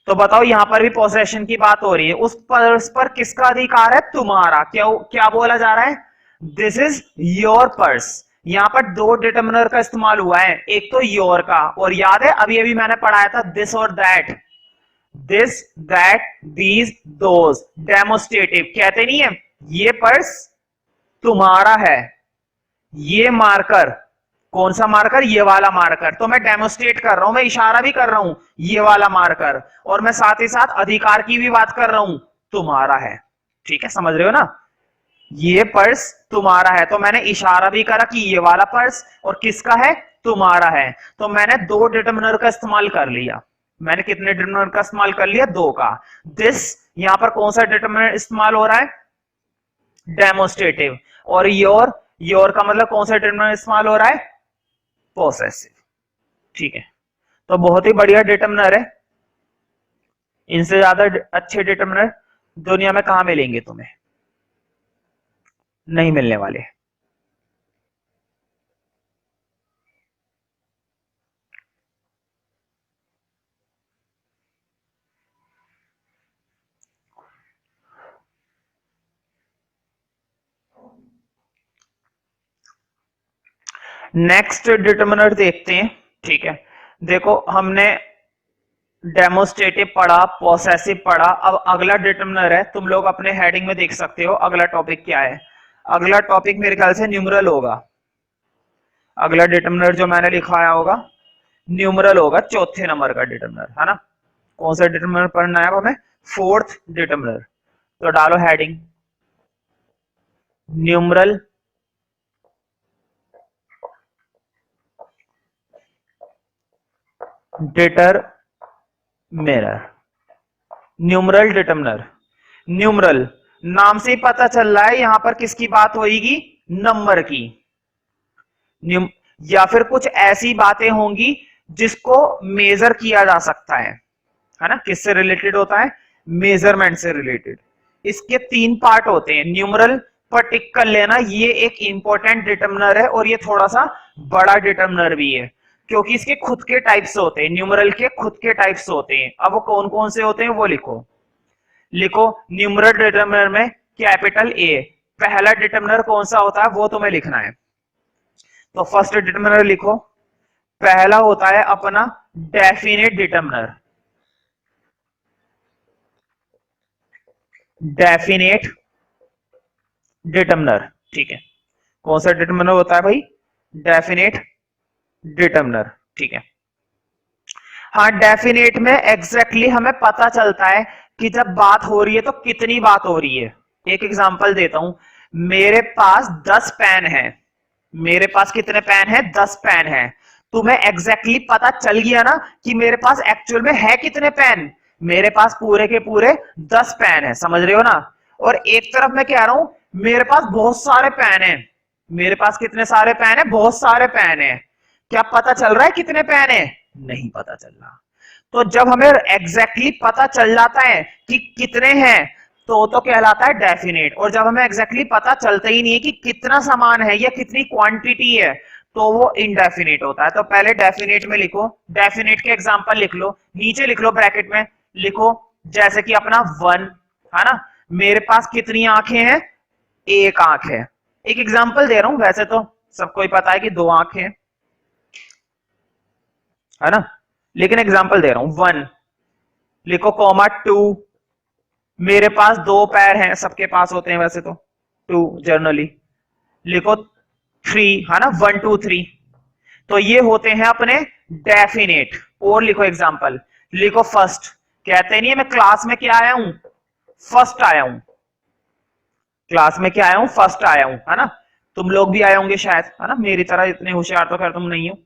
तो बताओ यहां पर भी पोसेशन की बात हो रही है। उस पर्स पर किसका अधिकार है? तुम्हारा। क्या क्या बोला जा रहा है? This is your purse. यहां पर दो डिटर्मिनर का इस्तेमाल हुआ है, एक तो योर का, और याद है अभी अभी मैंने पढ़ाया था दिस और that. This, that, these, those, demonstrative. कहते नहीं है ये पर्स तुम्हारा है, ये मार्कर, कौन सा मार्कर? ये वाला मार्कर। तो मैं डेमोस्ट्रेट कर रहा हूं, मैं इशारा भी कर रहा हूं, ये वाला मार्कर, और मैं साथ ही साथ अधिकार की भी बात कर रहा हूं, तुम्हारा है। ठीक है, समझ रहे हो ना? ये पर्स तुम्हारा है, तो मैंने इशारा भी करा कि ये वाला पर्स, और किसका है? तुम्हारा है। तो मैंने दो डिटर्मिनर का इस्तेमाल कर लिया। मैंने कितने डिटर्मिनर का इस्तेमाल कर लिया? दो का। दिस, यहां पर कौन सा डिटर्मिनर इस्तेमाल हो रहा है? डेमोस्ट्रेटिव। और योर का मतलब कौन सा डिटर्मिनर इस्तेमाल हो रहा है? पोसेसिव। ठीक है, तो बहुत ही बढ़िया डिटर्मिनर है। इनसे ज्यादा अच्छे डिटर्मिनर दुनिया में कहां मिलेंगे तुम्हें? नहीं मिलने वाले। नेक्स्ट डिटर्मिनर देखते हैं। ठीक है, देखो हमने डेमोस्ट्रेटिव पढ़ा, पोसेसिव पढ़ा, अब अगला डिटर्मिनर है। तुम लोग अपने हेडिंग में देख सकते हो अगला टॉपिक क्या है। अगला टॉपिक मेरे ख्याल से न्यूमरल होगा। अगला डिटर्मिनर जो मैंने लिखाया होगा न्यूमरल होगा, चौथे नंबर का डिटर्मिनर, है ना। कौन सा डिटर्मिनर पढ़ना है हमें? Fourth determiner. तो डालो heading numeral determiner. Numeral determiner. Numeral नाम से ही पता चल रहा है यहां पर किसकी बात होगी? नंबर की। या फिर कुछ ऐसी बातें होंगी जिसको मेजर किया जा सकता है ना। किससे रिलेटेड होता है? मेजरमेंट से रिलेटेड। इसके तीन पार्ट होते हैं। न्यूमरल पर टिक कर लेना, ये एक इंपॉर्टेंट डिटर्मिनर है, और ये थोड़ा सा बड़ा डिटर्मिनर भी है, क्योंकि इसके खुद के टाइप्स होते हैं। न्यूमरल के खुद के टाइप्स होते हैं। अब वो कौन कौन से होते हैं वो लिखो। लिखो न्यूमरल डिटर्मिनर में कैपिटल ए। पहला डिटर्मिनर कौन सा होता है वो तुम्हें लिखना है। तो फर्स्ट डिटर्मिनर लिखो। पहला होता है अपना डेफिनेट डिटर्मिनर। Definite determiner. ठीक है, कौन सा डिटर्मिनर होता है भाई? Definite determiner. ठीक है, हाँ, डेफिनेट में एग्जैक्टली हमें पता चलता है कि जब बात हो रही है तो कितनी बात हो रही है। एक एग्जांपल देता हूं, मेरे पास 10 पेन है। मेरे पास कितने पेन है? 10 पेन है। तुम्हें एग्जैक्टली पता चल गया ना कि मेरे पास एक्चुअल में है कितने पेन? मेरे पास पूरे के पूरे 10 पेन है, समझ रहे हो ना। और एक तरफ मैं कह रहा हूं मेरे पास बहुत सारे पेन है। मेरे पास कितने सारे पेन है? बहुत सारे पेन है। क्या पता चल रहा है कितने पेन है? नहीं पता चल रहा। तो जब हमें एग्जैक्टली पता चल जाता है कि कितने हैं तो कहलाता है डेफिनेट। और जब हमें एग्जैक्टली पता चलता ही नहीं है कि कितना सामान है या कितनी क्वांटिटी है तो वो इनडेफिनेट होता है। तो पहले डेफिनेट में लिखो, डेफिनेट के एग्जांपल लिख लो, नीचे लिख लो ब्रैकेट में लिखो, जैसे कि अपना 1, है ना। मेरे पास कितनी आंखें हैं? एक आंख है। एक एग्जांपल दे रहा हूं, वैसे तो सबको ही पता है कि 2 आंखें हैं, है ना, लेकिन एग्जांपल दे रहा हूं। 1 लिखो, कॉमा 2, मेरे पास 2 पैर हैं, सबके पास होते हैं वैसे तो 2 जनरली। लिखो 3, है ना, 1 2 3। तो ये होते हैं अपने डेफिनेट। और लिखो एग्जांपल, लिखो फर्स्ट। कहते नहीं है मैं क्लास में क्या आया हूं, फर्स्ट आया हूं। क्लास में क्या आया हूं, फर्स्ट आया हूं, है ना। तुम लोग भी आए होंगे शायद, है ना, मेरी तरह इतने होशियार तो खैर तुम नहीं हो।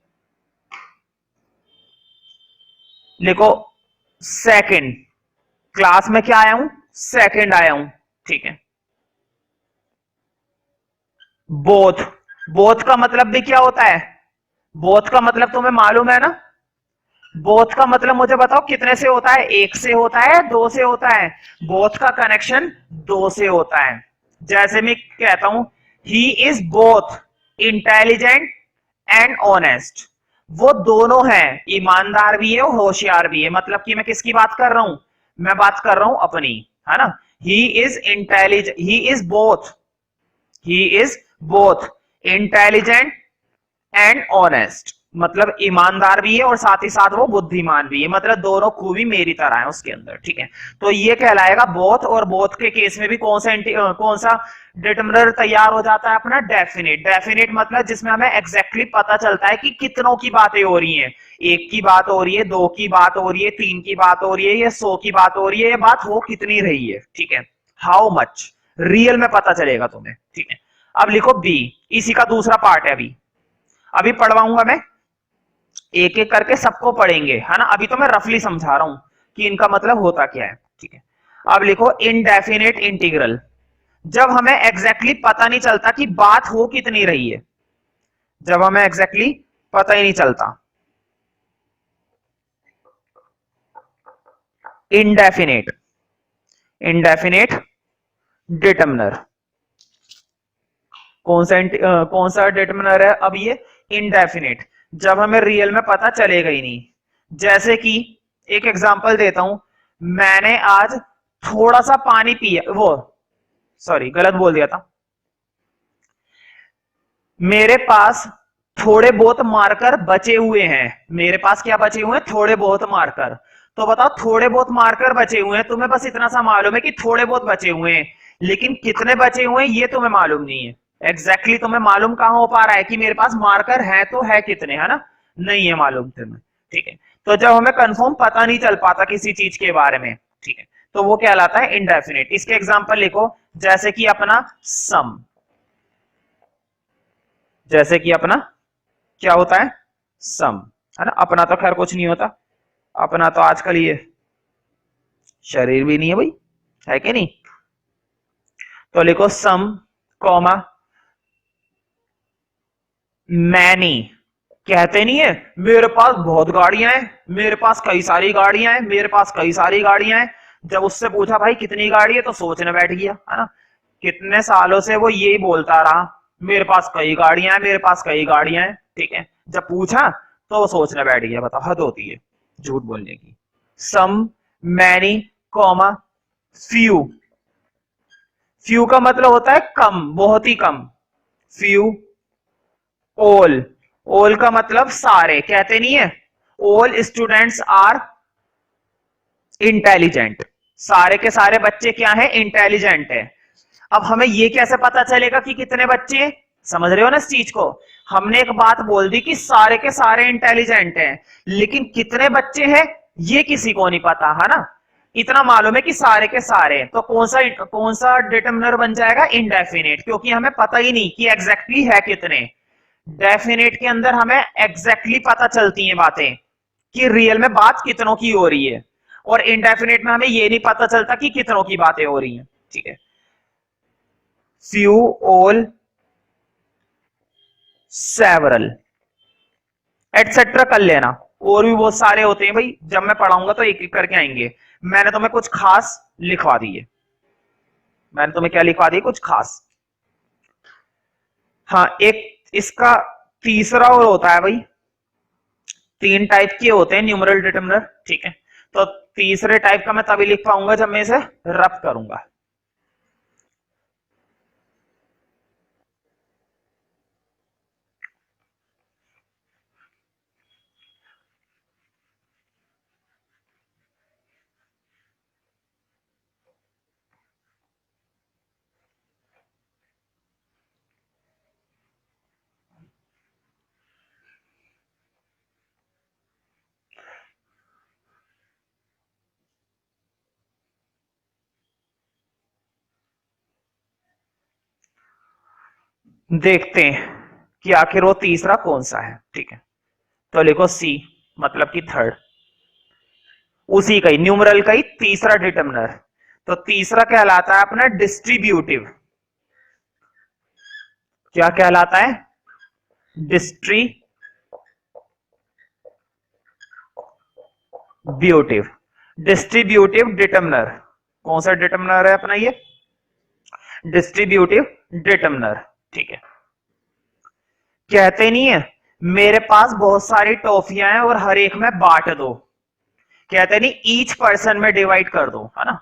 लिखो सेकंड, क्लास में क्या आया हूं, सेकंड आया हूं, ठीक है। बोथ, बोथ का मतलब भी क्या होता है, बोथ का मतलब तुम्हें मालूम है ना। बोथ का मतलब मुझे बताओ कितने से होता है, एक से होता है, दो से होता है। बोथ का कनेक्शन दो से होता है। जैसे मैं कहता हूं he is both intelligent and honest. वो दोनों हैं, ईमानदार भी है और होशियार भी है। मतलब कि मैं किसकी बात कर रहा हूं, मैं बात कर रहा हूं अपनी, है ना। He is intelligent, he is both intelligent and honest. मतलब ईमानदार भी है और साथ ही साथ वो बुद्धिमान भी है। मतलब दोनों खूबी मेरी तरह है उसके अंदर, ठीक है। तो ये कहलाएगा बोथ। और बोथ के केस में भी कौन सा डिटरमिनर तैयार हो जाता है अपना, डेफिनेट। डेफिनेट मतलब जिसमें हमें एग्जैक्टली पता चलता है कि कितनों की बातें हो रही हैं। एक की बात हो रही है, दो की बात हो रही है, तीन की बात हो रही है, या 100 की बात हो रही है, ये बात हो कितनी रही है, ठीक है। हाउ मच, रियल में पता चलेगा तुम्हें, ठीक है। अब लिखो बी, इसी का दूसरा पार्ट है अभी। अभी पढ़वाऊंगा मैं, एक एक करके सबको पढ़ेंगे, है ना। अभी तो मैं रफली समझा रहा हूं कि इनका मतलब होता क्या है, ठीक है। अब लिखो इनडेफिनेट इंटीग्रल, जब हमें एग्जैक्टली पता नहीं चलता कि बात हो कितनी रही है, जब हमें एग्जैक्टली पता ही नहीं चलता। Indefinite, indefinite determiner. कौन सा डिटर्मिनर है अब ये, इनडेफिनेट। जब हमें रियल में पता चलेगा ही नहीं। जैसे कि एक एग्जांपल देता हूं, मैंने आज थोड़ा सा पानी पिया, वो सॉरी गलत बोल दिया था। मेरे पास थोड़े बहुत मार्कर बचे हुए हैं, मेरे पास क्या बचे हुए हैं, थोड़े बहुत मार्कर। तो बताओ थोड़े बहुत मार्कर बचे हुए हैं, तुम्हें बस इतना सा मालूम है कि थोड़े बहुत बचे हुए हैं, लेकिन कितने बचे हुए हैं ये तुम्हें मालूम नहीं है। एग्जैक्टली तुम्हें मालूम कहां हो पा रहा है कि मेरे पास मार्कर है तो है कितने, है ना, नहीं है मालूम तुम्हें, ठीक है। तो जब हमें कंफर्म पता नहीं चल पाता किसी चीज के बारे में, ठीक है, तो वो कहलाता है इनडेफिनेट। इसके एग्जाम्पल लिखो, जैसे कि अपना सम, जैसे कि अपना क्या होता है, सम, है ना। अपना तो खैर कुछ नहीं होता, अपना तो आजकल ये शरीर भी नहीं है भाई, है कि नहीं। तो लिखो सम कॉमा मैनी। कहते नहीं है मेरे पास बहुत गाड़ियां हैं, मेरे पास कई सारी गाड़ियां हैं, मेरे पास कई सारी गाड़ियां हैं। जब उससे पूछा भाई कितनी गाड़ी है तो सोचने बैठ गया, है ना। कितने सालों से वो यही बोलता रहा, मेरे पास कई गाड़ियां हैं, मेरे पास कई गाड़ियां हैं, ठीक है। जब पूछा तो वो सोचने बैठ गया। बताओ हद होती है झूठ बोलने की। सम, मैनी, कॉमा, फ्यू। फ्यू का मतलब होता है कम, बहुत ही कम, फ्यू। ऑल, ऑल का मतलब सारे। कहते नहीं है ऑल स्टूडेंट्स आर इंटेलिजेंट, सारे के सारे बच्चे क्या है, इंटेलिजेंट है। अब हमें ये कैसे पता चलेगा कि कितने बच्चे हैं? समझ रहे हो ना इस चीज को। हमने एक बात बोल दी कि सारे के सारे इंटेलिजेंट हैं, लेकिन कितने बच्चे हैं ये किसी को नहीं पता, है ना। इतना मालूम है कि सारे के सारे, तो कौन सा डिटर्मिनर बन जाएगा, इनडेफिनेट, क्योंकि हमें पता ही नहीं कि एग्जैक्टली है कितने। डेफिनेट के अंदर हमें एग्जैक्टली पता चलती हैं बातें कि रियल में बात कितनों की हो रही है, और इनडेफिनेट में हमें ये नहीं पता चलता कि कितनों की बातें हो रही हैं, ठीक है। फ्यू, ऑल, सेवरल, एटसेट्रा कर लेना। और भी बहुत सारे होते हैं भाई, जब मैं पढ़ाऊंगा तो एक एक करके आएंगे। मैंने तुम्हें कुछ खास लिखवा दिए, मैंने तुम्हें क्या लिखवा दिया, कुछ खास। हाँ, एक इसका तीसरा और होता है भाई, 3 टाइप के होते हैं न्यूमरल डिटर्मिनर, ठीक है। तो तीसरे टाइप का मैं तभी लिख पाऊंगा जब मैं इसे रब करूंगा। देखते हैं कि आखिर वो तीसरा कौन सा है। ठीक है, तो लिखो सी, मतलब कि थर्ड, उसी का ही न्यूमरल का ही तीसरा डिटर्मिनर। तो तीसरा कहलाता है अपना डिस्ट्रीब्यूटिव। क्या कहलाता है? डिस्ट्रीब्यूटिव। Distributive determiner. कौन सा डिटर्मिनर है अपना ये? Distributive determiner. ठीक है, कहते नहीं है मेरे पास बहुत सारी टॉफियां हैं और हर एक में बांट दो, कहते नहीं ईच पर्सन में डिवाइड कर दो, है ना?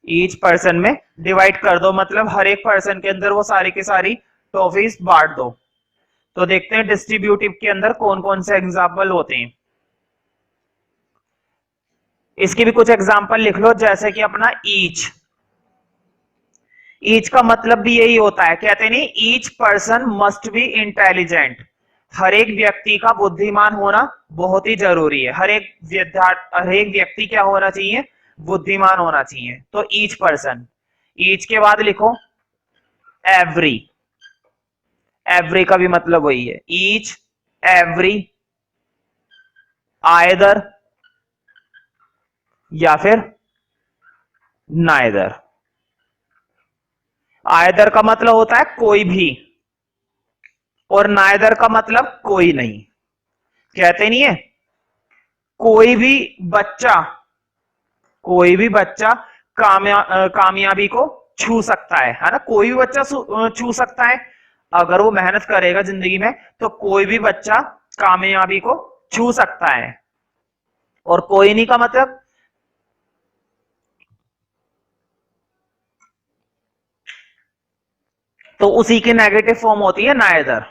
ईच पर्सन में डिवाइड कर दो मतलब हर एक पर्सन के अंदर वो सारी की सारी टॉफीज बांट दो। तो देखते हैं डिस्ट्रीब्यूटिव के अंदर कौन कौन से एग्जाम्पल होते हैं। इसकी भी कुछ एग्जाम्पल लिख लो, जैसे कि अपना ईच। ईच का मतलब भी यही होता है, कहते नहीं each person must be intelligent. हर एक व्यक्ति का बुद्धिमान होना बहुत ही जरूरी है। हर एक व्यक्ति क्या होना चाहिए? बुद्धिमान होना चाहिए। तो ईच पर्सन। ईच के बाद लिखो एवरी। एवरी का भी मतलब वही है, ईच, एवरी, आइदर या फिर नाइदर। आइदर का मतलब होता है कोई भी, और नाइदर का मतलब कोई नहीं। कहते नहीं है कोई भी बच्चा कामयाबी को छू सकता है ना? कोई भी बच्चा छू सकता है अगर वो मेहनत करेगा जिंदगी में, तो कोई भी बच्चा कामयाबी को छू सकता है। और कोई नहीं का मतलब तो उसी की नेगेटिव फॉर्म होती है नाइदर,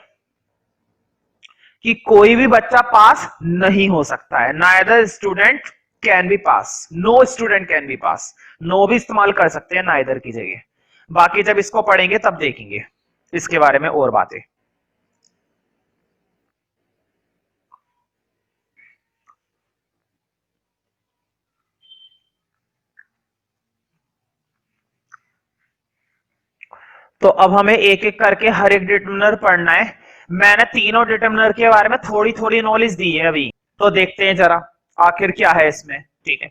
कि कोई भी बच्चा पास नहीं हो सकता है। Neither student can be pass, no student can be pass. No भी इस्तेमाल कर सकते हैं नाइदर की जगह। बाकी जब इसको पढ़ेंगे तब देखेंगे इसके बारे में और बातें। तो अब हमें एक एक करके हर एक डिटर्मिनर पढ़ना है। मैंने तीनों डिटर्मिनर के बारे में थोड़ी थोड़ी नॉलेज दी है अभी, तो देखते हैं जरा आखिर क्या है इसमें। ठीक है,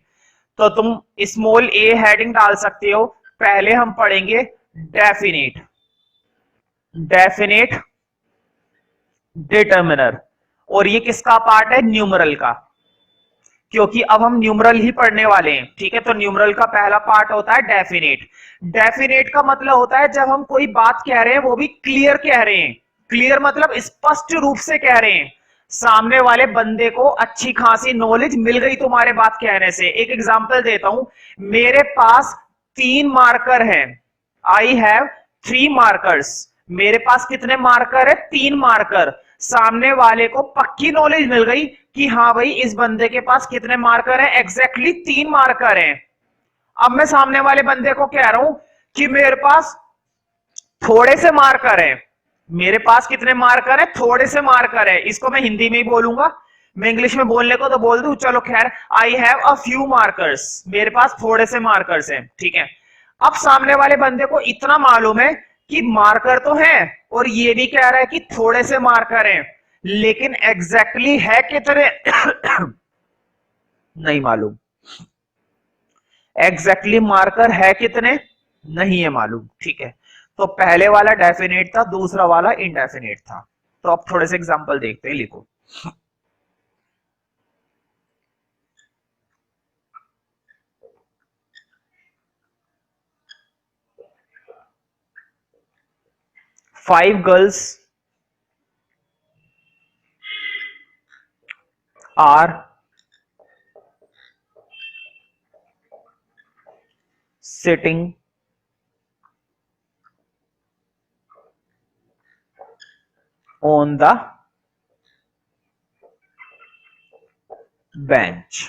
तो तुम स्मॉल ए हेडिंग डाल सकते हो। पहले हम पढ़ेंगे डेफिनेट। डेफिनेट डिटर्मिनर, और ये किसका पार्ट है? न्यूमरल का, क्योंकि अब हम न्यूमरल ही पढ़ने वाले हैं। ठीक है, तो न्यूमरल का पहला पार्ट होता है डेफिनेट। डेफिनेट का मतलब होता है जब हम कोई बात कह रहे हैं वो भी क्लियर कह रहे हैं। क्लियर मतलब स्पष्ट रूप से कह रहे हैं, सामने वाले बंदे को अच्छी खासी नॉलेज मिल गई तुम्हारे बात कहने से। एक एग्जांपल देता हूं, मेरे पास 3 मार्कर हैं। I have 3 markers. मेरे पास कितने मार्कर है? 3 मार्कर। सामने वाले को पक्की नॉलेज मिल गई कि हाँ भाई इस बंदे के पास कितने मार्कर हैं? एग्जैक्टली 3 मार्कर हैं। अब मैं सामने वाले बंदे को कह रहा हूं कि मेरे पास थोड़े से मार्कर हैं। मेरे पास कितने मार्कर है? थोड़े से मार्कर है। इसको मैं हिंदी में ही बोलूंगा, मैं इंग्लिश में बोलने को तो बोल दूं, चलो खैर, I have a few markers. मेरे पास थोड़े से मार्कर्स हैं। ठीक है, अब सामने वाले बंदे को इतना मालूम है कि मार्कर तो है, और ये भी कह रहा है कि थोड़े से मार्कर हैं, लेकिन एग्जैक्टली है कितने नहीं मालूम। एग्जैक्टली मार्कर है कितने नहीं है मालूम। ठीक है, तो पहले वाला डेफिनेट था, दूसरा वाला इनडेफिनेट था। तो अब थोड़े से एग्जांपल देखते हैं, लिखो। Five girls are sitting on the bench.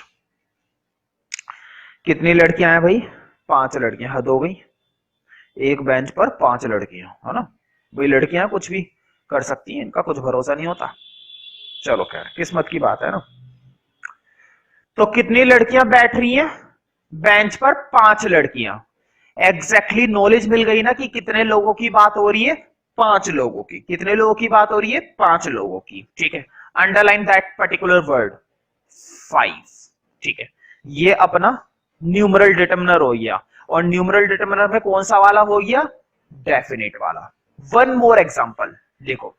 कितनी लड़कियां हैं भाई? 5 लड़कियां। हद हो गई, एक बेंच पर 5 लड़कियां, है ना? भाई लड़कियां कुछ भी कर सकती हैं, इनका कुछ भरोसा नहीं होता। चलो खैर, किस्मत की बात है ना। तो कितनी लड़कियां बैठ रही हैं बेंच पर? 5 लड़कियां। एग्जैक्टली नॉलेज मिल गई ना कि कितने लोगों की बात हो रही है? 5 लोगों की। कितने लोगों की बात हो रही है? 5 लोगों की। ठीक है, अंडरलाइन दैट पर्टिकुलर वर्ड 5। ठीक है, ये अपना न्यूमरल डिटरमिनर हो गया। और न्यूमरल डिटरमिनर में कौन सा वाला हो गया? डेफिनेट वाला। वन मोर एग्जांपल देखो,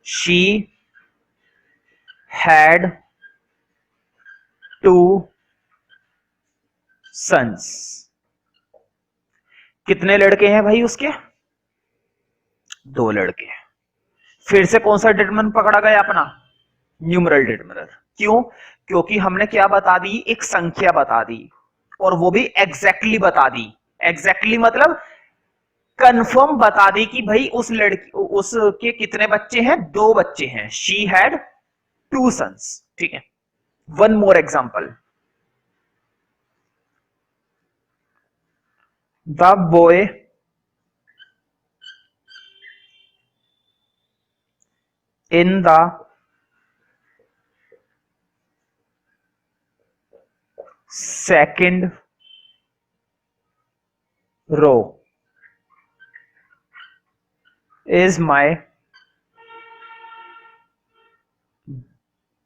शी हैड 2 सन्स। कितने लड़के हैं भाई उसके? 2 लड़के। फिर से कौन सा डिटरमिनर पकड़ा गया अपना? Numeral determiner. क्यों? क्योंकि हमने क्या बता दी? एक संख्या बता दी, और वो भी एग्जैक्टली बता दी। एग्जैक्टली मतलब कंफर्म बता दी कि भाई उस लड़की उसके कितने बच्चे हैं? 2 बच्चे हैं। She had 2 sons. ठीक है, one more example, the boy in the second row is my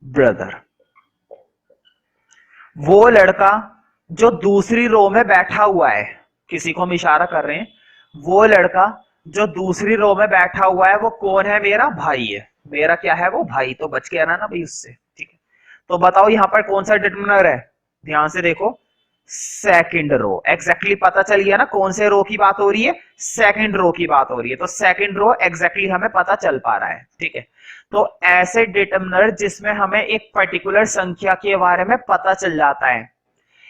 brother. वो लड़का जो दूसरी रो में बैठा हुआ है, किसी को हम इशारा कर रहे हैं, वो लड़का जो दूसरी रो में बैठा हुआ है वो कौन है? मेरा भाई है। मेरा क्या है? वो भाई। तो बच गया ना भाई उससे। ठीक है, तो बताओ यहां पर कौन सा डिटरमिनर है? ध्यान से देखो, सेकंड रो। एग्जैक्टली पता चल गया ना कौन से रो की बात हो रही है? सेकंड रो की बात हो रही है। तो सेकंड रो एग्जैक्टली हमें पता चल पा रहा है। ठीक है, तो ऐसे डिटरमिनर जिसमें हमें एक पर्टिकुलर संख्या के बारे में पता चल जाता है,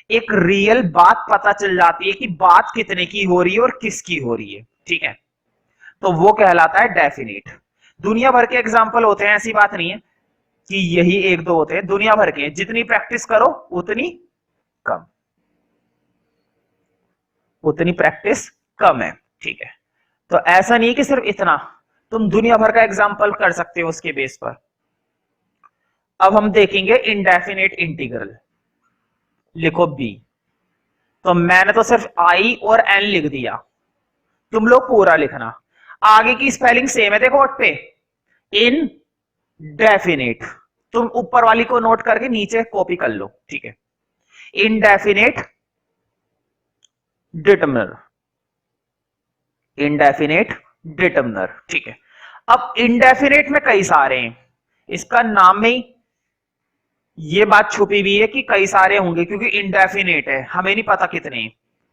एक रियल बात पता चल जाती है कि बात कितने की हो रही है और किसकी हो रही है। ठीक है, तो वो कहलाता है डेफिनेट। दुनिया भर के एग्जाम्पल होते हैं, ऐसी बात नहीं है कि यही एक दो होते हैं, दुनिया भर के। जितनी प्रैक्टिस करो उतनी कम, उतनी प्रैक्टिस कम है। ठीक है, तो ऐसा नहीं है कि सिर्फ इतना, तुम दुनिया भर का एग्जाम्पल कर सकते हो उसके बेस पर। अब हम देखेंगे इंडेफिनेट इंटीग्रल। लिखो बी। तो मैंने तो सिर्फ आई और एन लिख दिया, तुम लोग पूरा लिखना। आगे की स्पेलिंग सेम है, देखो वोट पे, इन डेफिनेट। तुम ऊपर वाली को नोट करके नीचे कॉपी कर लो। ठीक है, इनडेफिनेट डिटरमिनर, इनडेफिनेट डिटरमिनर। ठीक है, अब इनडेफिनेट में कई सारे हैं, इसका नाम में ही ये बात छुपी हुई है कि कई सारे होंगे, क्योंकि इनडेफिनेट है, हमें नहीं पता कितने।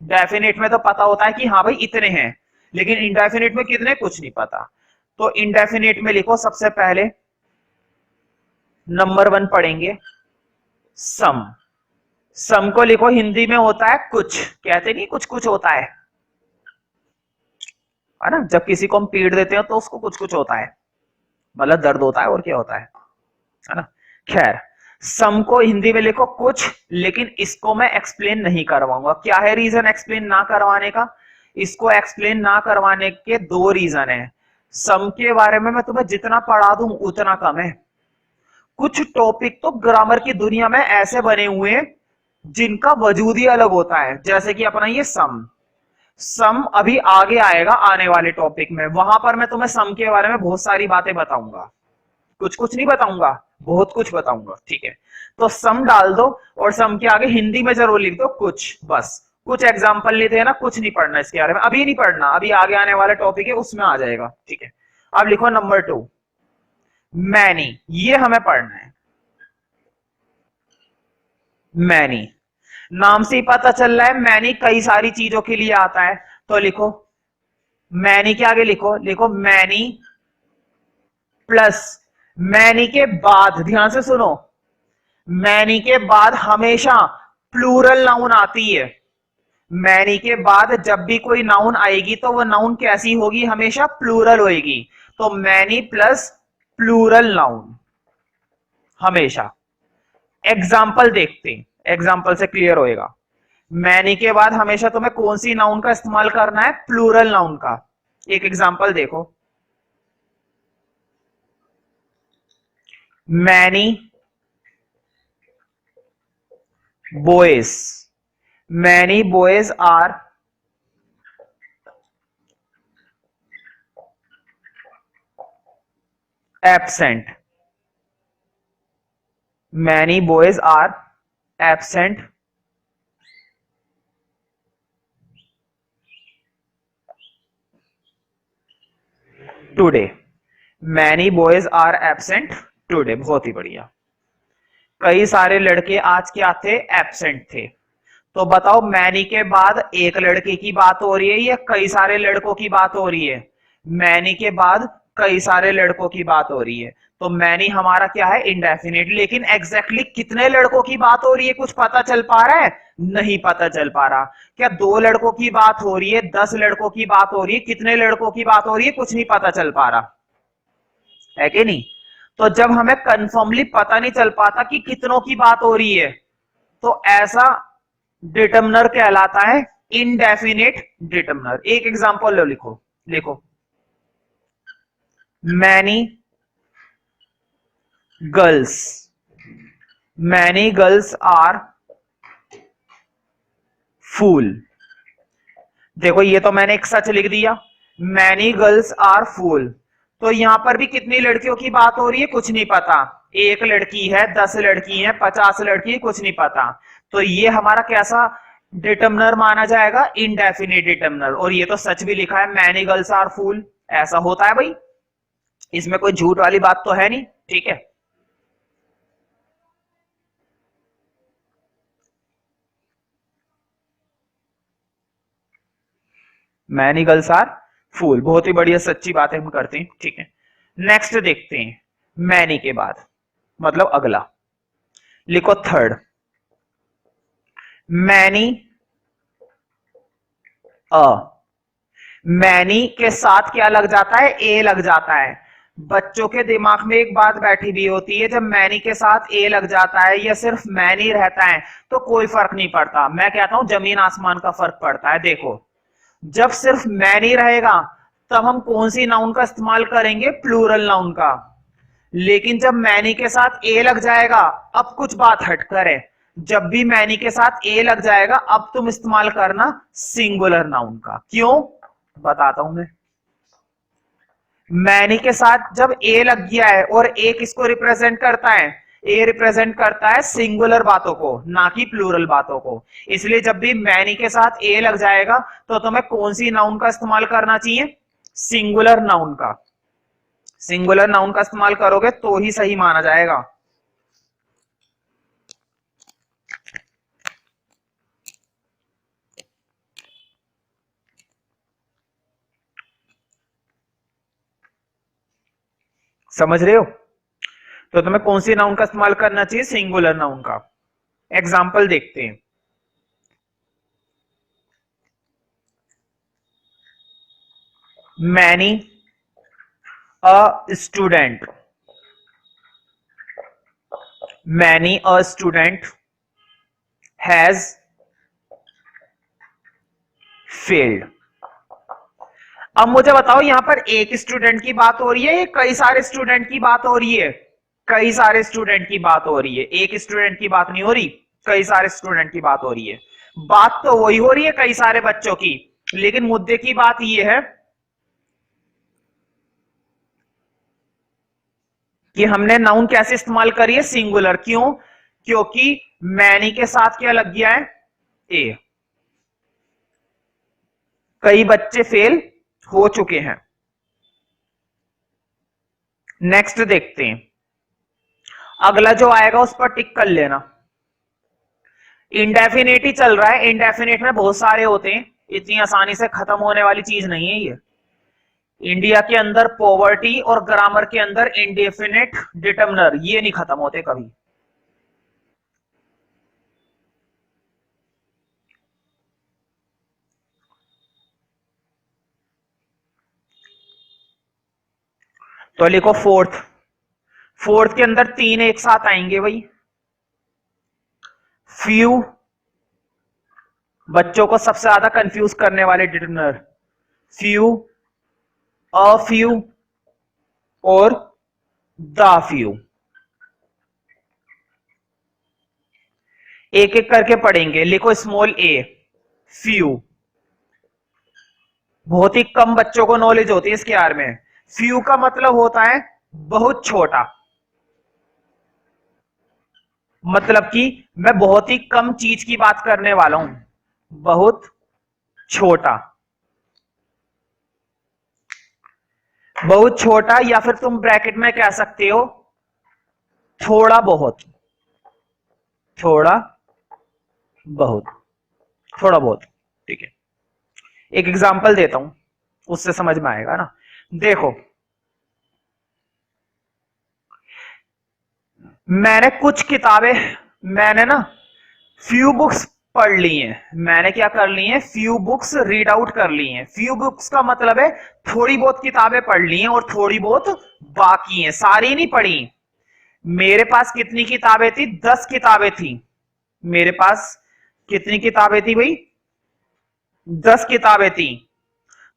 डेफिनेट में तो पता होता है कि हाँ भाई इतने हैं, लेकिन इनडेफिनेट में कितने कुछ नहीं पता। तो इनडेफिनेट में लिखो सबसे पहले, नंबर 1 पढ़ेंगे सम। सम को लिखो हिंदी में होता है कुछ, कहते नहीं कुछ कुछ होता है ना? जब किसी को हम पीट देते हैं तो उसको कुछ कुछ होता है, मतलब दर्द होता है, और क्या होता है ना? खैर, सम को हिंदी में लिखो कुछ, लेकिन इसको मैं एक्सप्लेन नहीं करवाऊंगा। क्या है रीजन एक्सप्लेन ना करवाने का? इसको एक्सप्लेन ना करवाने के 2 रीजन है। सम के बारे में मैं तुम्हें जितना पढ़ा दूं उतना कम है। कुछ टॉपिक तो ग्रामर की दुनिया में ऐसे बने हुए हैं जिनका वजूद ही अलग होता है, जैसे कि अपना ये सम। सम अभी आगे आएगा आने वाले टॉपिक में, वहां पर मैं तुम्हें सम के बारे में बहुत सारी बातें बताऊंगा। कुछ कुछ नहीं बताऊंगा, बहुत कुछ बताऊंगा। ठीक है, तो सम डाल दो, और सम के आगे हिंदी में जरूर लिख दो कुछ, बस। कुछ एग्जाम्पल लेते हैं ना, कुछ नहीं पढ़ना इसके बारे में, अभी नहीं पढ़ना, अभी आगे आने वाला टॉपिक है उसमें आ जाएगा। ठीक है, अब लिखो नंबर 2 मैनी। ये हमें पढ़ना है, मैनी। नाम से ही पता चल रहा है मैनी कई सारी चीजों के लिए आता है। तो लिखो मैनी के आगे लिखो, लिखो मैनी प्लस, मैनी के बाद ध्यान से सुनो, मैनी के बाद हमेशा प्लूरल नाउन आती है। मैनी के बाद जब भी कोई नाउन आएगी तो वो नाउन कैसी होगी? हमेशा प्लूरल होगी। तो मैनी प्लस प्लूरल नाउन हमेशा। एग्जाम्पल देखते हैं, एग्जाम्पल से क्लियर होएगा। मैनी के बाद हमेशा तुम्हें कौन सी नाउन का इस्तेमाल करना है? प्लूरल नाउन का। एक एग्जाम्पल देखो, many boys, many boys are absent, many boys are absent today, many boys are absent today. बहुत ही बढ़िया। कई सारे लड़के आज क्या थे? एब्सेंट थे। तो बताओ मैनी के बाद एक लड़के की बात हो रही है या कई सारे लड़कों की बात हो रही है? मैनी के बाद कई सारे लड़कों की बात हो रही है। तो मैनी हमारा क्या है? इंडेफिनिट। लेकिन एग्जैक्टली कितने लड़कों की बात हो रही है कुछ पता चल पा रहा है? नहीं पता चल पा रहा। क्या 2 लड़कों की बात हो रही है, 10 लड़कों की बात हो रही है, कितने लड़कों की बात हो रही है? कुछ नहीं पता चल पा रहा है कि नहीं? तो जब हमें कंफर्मली पता नहीं चल पाता कि कितनों की बात हो रही है, तो ऐसा डिटर्मिनर कहलाता है इनडेफिनेट डिटर्मिनर। एक एग्जांपल लो, लिखो लिखो, many girls, many girls are fool. देखो ये तो मैंने एक सच लिख दिया, मैनी गर्ल्स आर फूल। तो यहां पर भी कितनी लड़कियों की बात हो रही है? कुछ नहीं पता। एक लड़की है, 10 लड़की है, 50 लड़की है, कुछ नहीं पता। तो ये हमारा कैसा डिटर्मिनर माना जाएगा? Indefinite determiner. और ये तो सच भी लिखा है, मैनी गर्ल्स आर फूल। ऐसा होता है भाई, इसमें कोई झूठ वाली बात तो है नहीं। ठीक है, मैनी गर्ल्स आर फूल। बहुत ही बढ़िया, सच्ची बात है, हम करते हैं। ठीक है, नेक्स्ट देखते हैं। मैनी के बाद मतलब अगला, लिखो थर्ड, मैनी अ। मैनी के साथ क्या लग जाता है? ए लग जाता है। बच्चों के दिमाग में एक बात बैठी भी होती है, जब मैनी के साथ ए लग जाता है या सिर्फ मैनी रहता है तो कोई फर्क नहीं पड़ता। मैं कहता हूं जमीन आसमान का फर्क पड़ता है। देखो, जब सिर्फ मैनी रहेगा तब हम कौन सी नाउन का इस्तेमाल करेंगे? प्लूरल नाउन का। लेकिन जब मैनी के साथ ए लग जाएगा, अब कुछ बात हटकर है। जब भी मैनी के साथ ए लग जाएगा, अब तुम इस्तेमाल करना सिंगुलर नाउन का। क्यों? बताता हूं मैं। मैनी के साथ जब ए लग गया है, और ए किसको रिप्रेजेंट करता है? ए रिप्रेजेंट करता है सिंगुलर बातों को, ना कि प्लूरल बातों को। इसलिए जब भी मैनी के साथ ए लग जाएगा तो तुम्हें कौन सी नाउन का इस्तेमाल करना चाहिए? सिंगुलर नाउन का। सिंगुलर नाउन का इस्तेमाल करोगे तो ही सही माना जाएगा। समझ रहे हो? तो तुम्हें कौन सी नाउन का इस्तेमाल करना चाहिए? सिंगुलर नाउन का। एग्जाम्पल देखते हैं। Many a student, many a student has failed. अब मुझे बताओ, यहां पर एक स्टूडेंट की बात हो रही है या कई सारे स्टूडेंट की बात हो रही है? कई सारे स्टूडेंट की बात हो रही है, एक स्टूडेंट की बात नहीं हो रही। कई सारे स्टूडेंट की बात हो रही है। बात तो वही हो रही है, कई सारे बच्चों की। लेकिन मुद्दे की बात यह है कि हमने नाउन कैसे इस्तेमाल करी है? सिंगुलर। क्यों? क्योंकि मैनी के साथ क्या लग गया है? ए। कई बच्चे फेल हो चुके हैं। नेक्स्ट देखते हैं, अगला जो आएगा उस पर टिक कर लेना। इंडेफिनेट ही चल रहा है, इंडेफिनेट में बहुत सारे होते हैं, इतनी आसानी से खत्म होने वाली चीज नहीं है ये। इंडिया के अंदर पॉवर्टी और ग्रामर के अंदर इंडेफिनेट डिटर्मिनर ये नहीं खत्म होते कभी। तो लिखो फोर्थ। फोर्थ के अंदर 3 एक साथ आएंगे भाई। फ्यू, बच्चों को सबसे ज्यादा कंफ्यूज करने वाले डिटर्मिनर। फ्यू, अ फ्यू और द फ्यू। एक एक करके पढ़ेंगे। लिखो स्मॉल ए, फ्यू। बहुत ही कम बच्चों को नॉलेज होती है इसके बारे में। फ्यू का मतलब होता है बहुत छोटा, मतलब कि मैं बहुत ही कम चीज की बात करने वाला हूं, बहुत छोटा, बहुत छोटा, या फिर तुम ब्रैकेट में कह सकते हो थोड़ा बहुत, थोड़ा बहुत, थोड़ा बहुत। ठीक है, एक एग्जांपल देता हूं, उससे समझ में आएगा ना। देखो, मैंने कुछ किताबें, मैंने ना फ्यू बुक्स पढ़ ली हैं, मैंने क्या कर ली हैं, फ्यू बुक्स रीड आउट कर ली हैं। फ्यू बुक्स का मतलब है थोड़ी बहुत किताबें पढ़ ली हैं और थोड़ी बहुत बाकी हैं, सारी नहीं पढ़ी। मेरे पास कितनी किताबें थी, 10 किताबें थी मेरे पास। कितनी किताबें थी भाई, 10 किताबें थी,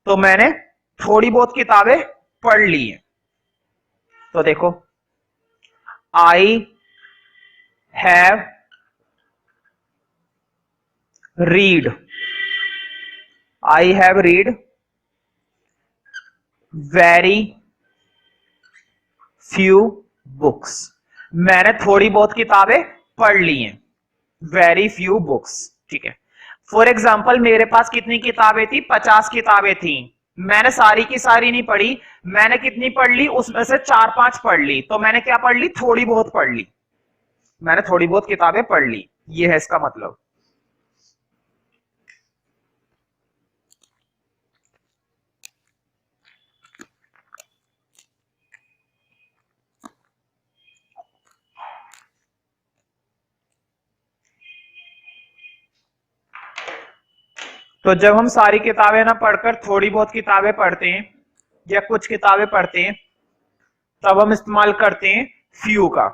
तो मैंने थोड़ी बहुत किताबें पढ़ ली हैं। तो देखो, I have read, I have read very few books, मैंने थोड़ी बहुत किताबें पढ़ ली हैं, वेरी फ्यू बुक्स। ठीक है, फॉर एग्जाम्पल मेरे पास कितनी किताबें थी, 50 किताबें थी, मैंने सारी की सारी नहीं पढ़ी, मैंने कितनी पढ़ ली, उसमें से 4-5 पढ़ ली, तो मैंने क्या पढ़ ली, थोड़ी बहुत पढ़ ली, मैंने थोड़ी बहुत किताबें पढ़ ली, ये है इसका मतलब। तो जब हम सारी किताबें ना पढ़कर थोड़ी बहुत किताबें पढ़ते हैं या कुछ किताबें पढ़ते हैं, तब हम इस्तेमाल करते हैं फ्यू का।